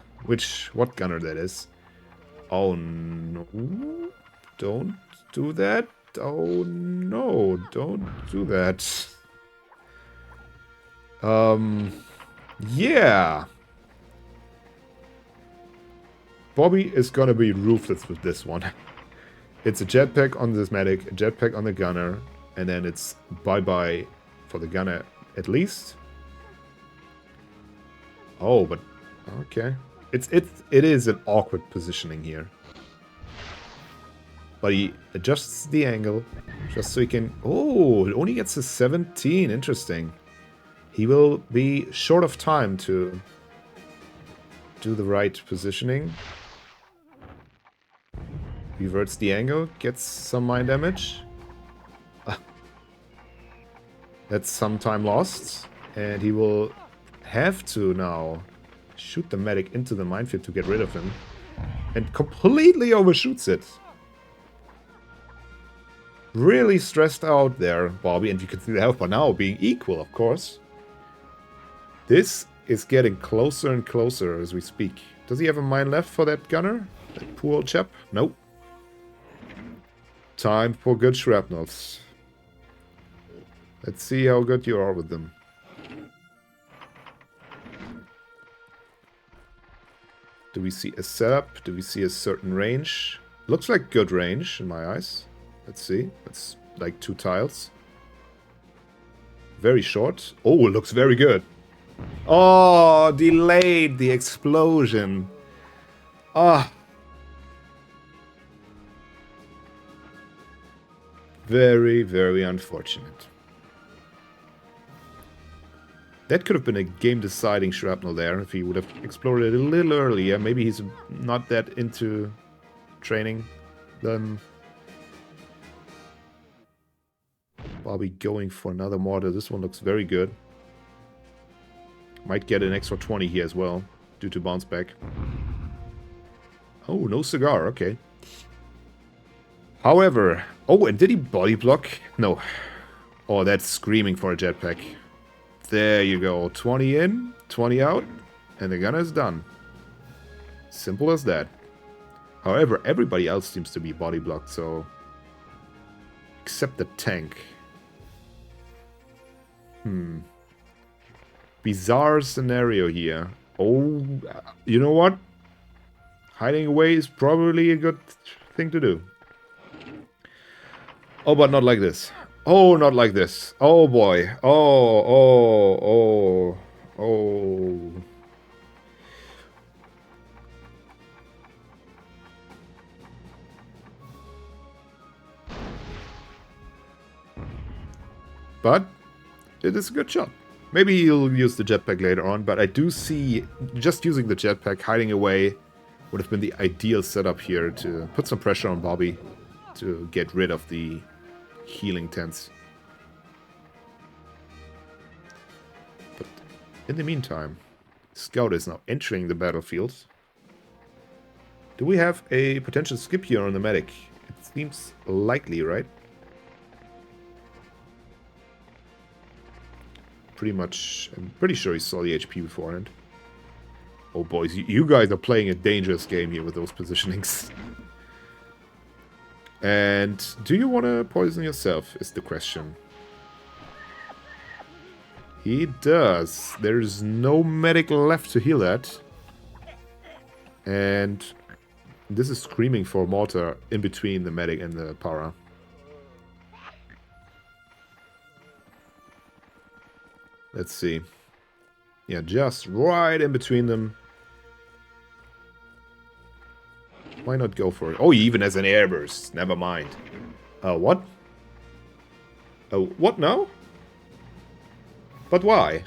what gunner that is. Oh no, don't do that. Oh no, don't do that. Yeah. Bobby is gonna be ruthless with this one. It's a jetpack on this medic, a jetpack on the gunner, and then it's bye-bye for the gunner at least. Oh, but okay. It is an awkward positioning here. But he adjusts the angle just so he can... Oh, it only gets a 17. Interesting. He will be short of time to do the right positioning. Reverts the angle, gets some mine damage. That's some time lost. And he will have to now shoot the medic into the minefield to get rid of him. And completely overshoots it. Really stressed out there, Bobby. And you can see the health by now being equal, of course. This is getting closer and closer as we speak. Does he have a mine left for that gunner? That poor old chap? Nope. Time for good shrapnels. Let's see how good you are with them. Do we see a setup? Do we see a certain range? Looks like good range in my eyes. Let's see. It's like 2 tiles. Very short. Oh, looks very good. Oh, delayed the explosion. Ah. Very, very unfortunate. That could have been a game-deciding shrapnel there if he would have exploded a little earlier. Maybe he's not that into training. Then Bobby going for another mortar. This one looks very good. Might get an extra 20 here as well, due to bounce back. Oh, no cigar, okay. However... Oh, and did he body block? No. Oh, that's screaming for a jetpack. There you go. 20 in, 20 out, and the gunner is done. Simple as that. However, everybody else seems to be body blocked, so... Except the tank. Bizarre scenario here. Oh, you know what? Hiding away is probably a good thing to do. Oh, but not like this. Oh, not like this. Oh, boy. Oh. But it is a good shot. Maybe he'll use the jetpack later on, but I do see just using the jetpack, hiding away, would have been the ideal setup here to put some pressure on Bobby to get rid of the healing tents. But in the meantime, Scout is now entering the battlefield. Do we have a potential skip here on the medic? It seems likely, right? Pretty much, I'm pretty sure he saw the HP beforehand. Oh boys, you guys are playing a dangerous game here with those positionings. And do you want to poison yourself, is the question. He does. There's no medic left to heal that. And this is screaming for mortar in between the medic and the para. Let's see. Yeah, just right in between them. Why not go for it? Oh, he even has an airburst. Never mind. What? Oh, what now? But why?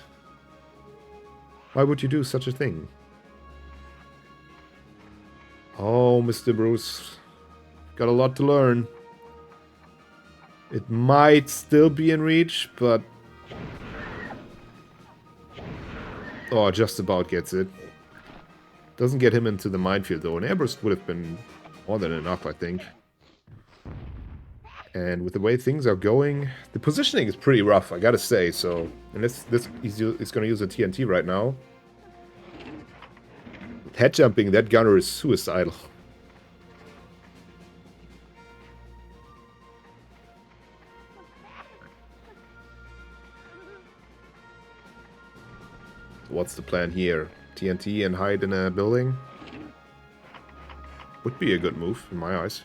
Why would you do such a thing? Oh, Mr. Bruce. Got a lot to learn. It might still be in reach, but... Oh, just about gets it. Doesn't get him into the minefield, though. An airburst would have been more than enough, I think. And with the way things are going, the positioning is pretty rough, I gotta say. So, and he's going to use a TNT right now. With head jumping, that gunner is suicidal. What's the plan here? TNT and hide in a building? Would be a good move, in my eyes.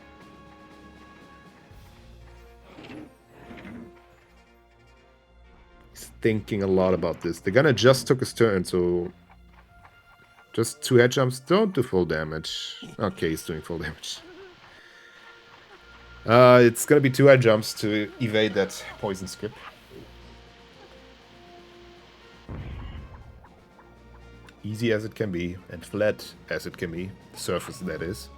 He's thinking a lot about this. The gunner just took his turn, so... Just 2 head jumps. Don't do full damage. Okay, he's doing full damage. It's gonna be 2 head jumps to evade that poison skip. Easy as it can be, and flat as it can be. The surface, that is.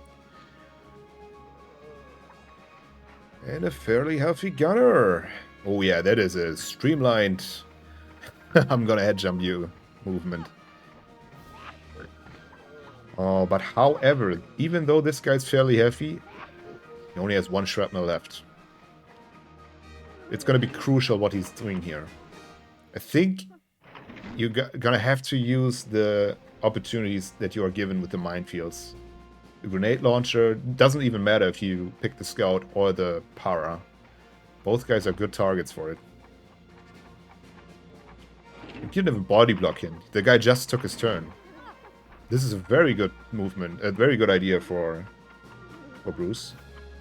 And a fairly healthy gunner. Oh yeah, that is a streamlined... I'm gonna head jump you movement. Oh, but however, even though this guy's fairly heavy, he only has 1 shrapnel left. It's gonna be crucial what he's doing here. I think you're gonna have to use the opportunities that you are given with the minefields. The grenade launcher doesn't even matter if you pick the scout or the para. Both guys are good targets for it. You can even body block him. The guy just took his turn. This is a very good movement, a very good idea for Bruce.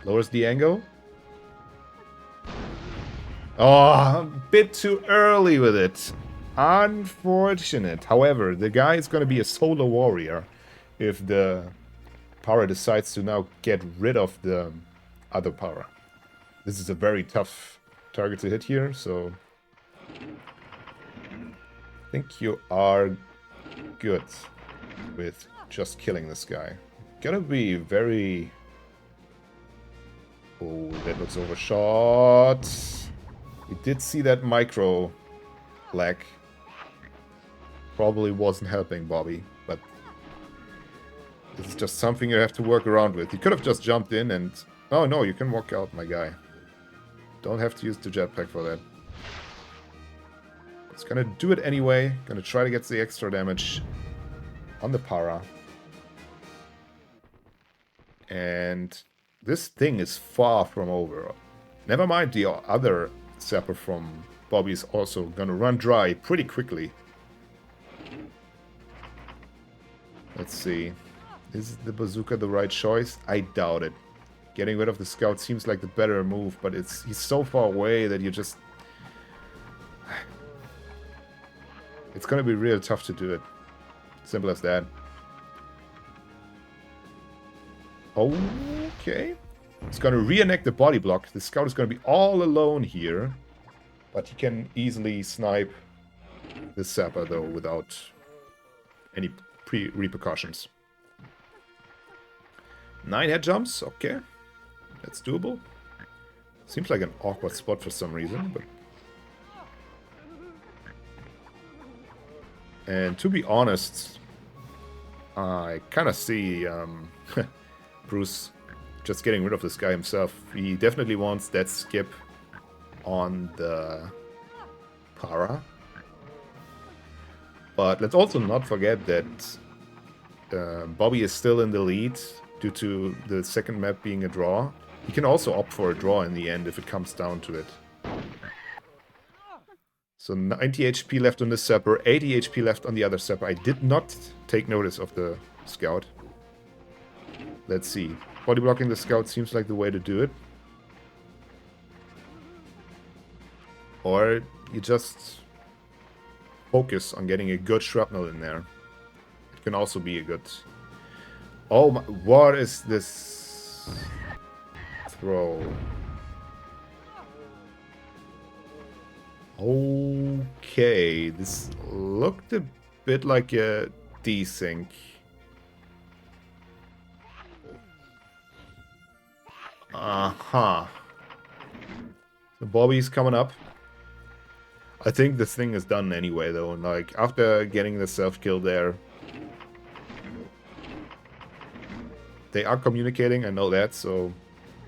Lowers the angle. Oh, a bit too early with it. Unfortunate. However, the guy is going to be a solo warrior if the para decides to now get rid of the other para. This is a very tough target to hit here, so I think you are good with just killing this guy. Gotta be very... Oh, that looks overshot. We did see that micro lag. Probably wasn't helping Bobby, but this is just something you have to work around with. You could have just jumped in and... Oh no, you can walk out, my guy. Don't have to use the jetpack for that. It's gonna do it anyway. Gonna try to get the extra damage on the para. And this thing is far from over. Never mind, the other sapper from Bobby is also gonna run dry pretty quickly. Let's see. Is the bazooka the right choice? I doubt it. Getting rid of the scout seems like the better move, but he's so far away that you just... It's gonna be real tough to do it. Simple as that. Okay. It's gonna reenact the body block. The scout is gonna be all alone here. But he can easily snipe the sapper, though, without any repercussions. 9 head jumps, okay. That's doable. Seems like an awkward spot for some reason, but... And to be honest, I kind of see Bruce just getting rid of this guy himself. He definitely wants that skip on the para. But let's also not forget that Bobby is still in the lead due to the second map being a draw. He can also opt for a draw in the end if it comes down to it. So 90 HP left on the sapper, 80 HP left on the other sapper. I did not take notice of the scout. Let's see. Body blocking the scout seems like the way to do it. Or you just focus on getting a good shrapnel in there. It can also be a good... Oh my... What is this throw? Okay, this looked a bit like a desync. Uh-huh. So Bobby's coming up. I think this thing is done anyway, though. Like, after getting the self-kill there... They are communicating, I know that, so...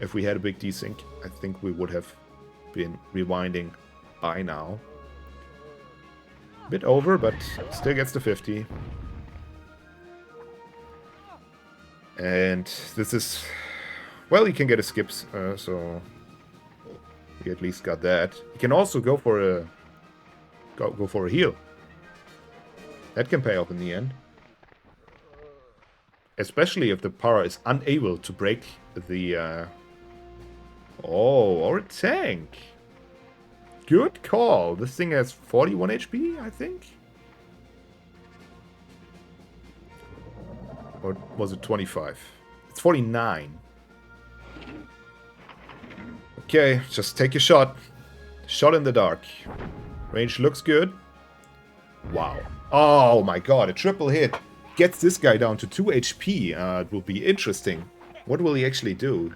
If we had a big desync, I think we would have been rewinding by now. Bit over, but still gets to 50. And this is... Well, you can get a skips, so... We at least got that. You can also go for a... Go for a heal. That can pay off in the end. Especially if the para is unable to break the... Oh, or a tank. Good call. This thing has 41 HP, I think. Or was it 25? It's 49. Okay, just take a shot. Shot in the dark. Range looks good. Wow. Oh my god, a triple hit. Gets this guy down to 2 HP. It will be interesting. What will he actually do?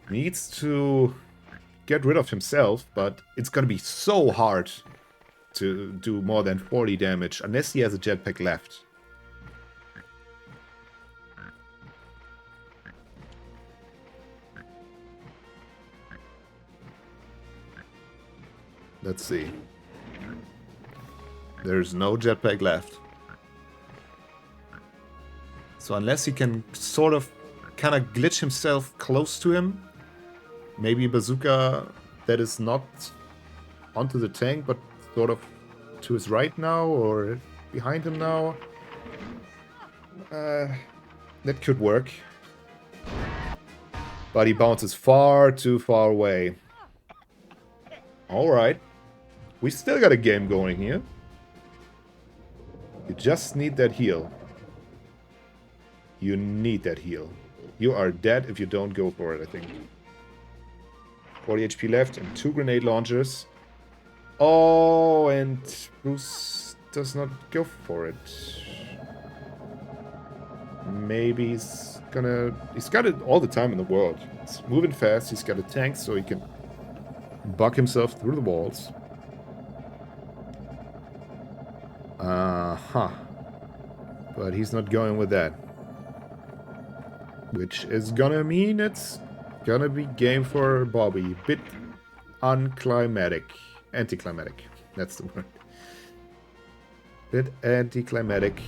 Needs to get rid of himself, but it's gonna be so hard to do more than 40 damage unless he has a jetpack left. Let's see. There's no jetpack left. So unless he can sort of kind of glitch himself close to him, maybe a bazooka that is not onto the tank, but sort of to his right now or behind him now. That could work. But he bounces far too far away. Alright. We still got a game going here. You just need that heal. You need that heal. You are dead if you don't go for it, I think. 40 HP left and 2 grenade launchers. Oh, and Bruce does not go for it. Maybe he's gonna... He's got it all the time in the world. He's moving fast, he's got a tank so he can bug himself through the walls. Uh-huh. But he's not going with that. Which is gonna mean it's gonna be game for Bobby. Bit unclimatic. Anticlimactic. That's the word. Bit anticlimactic.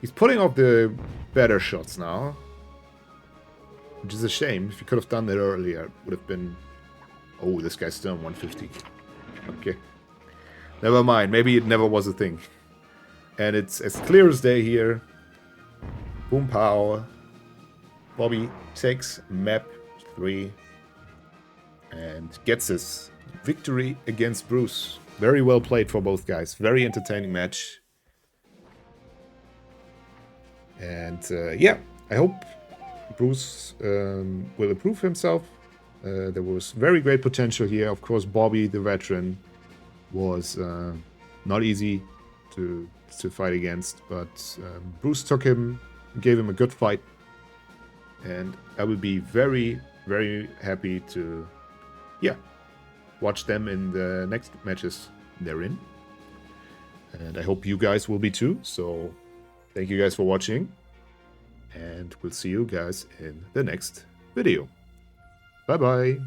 He's putting off the better shots now. Which is a shame. If you could have done that earlier, it would have been... Oh, this guy's still on 150. Okay. Never mind. Maybe it never was a thing. And it's as clear as day here. Boom pow. Bobby takes map 3 and gets his victory against Bruce. Very well played for both guys. Very entertaining match. And yeah, I hope Bruce will improve himself. There was very great potential here. Of course, Bobby, the veteran, was not easy to fight against. But Bruce took him, gave him a good fight. And I will be very, very happy to, yeah, watch them in the next matches they're in. And I hope you guys will be too. So thank you guys for watching. And we'll see you guys in the next video. Bye-bye.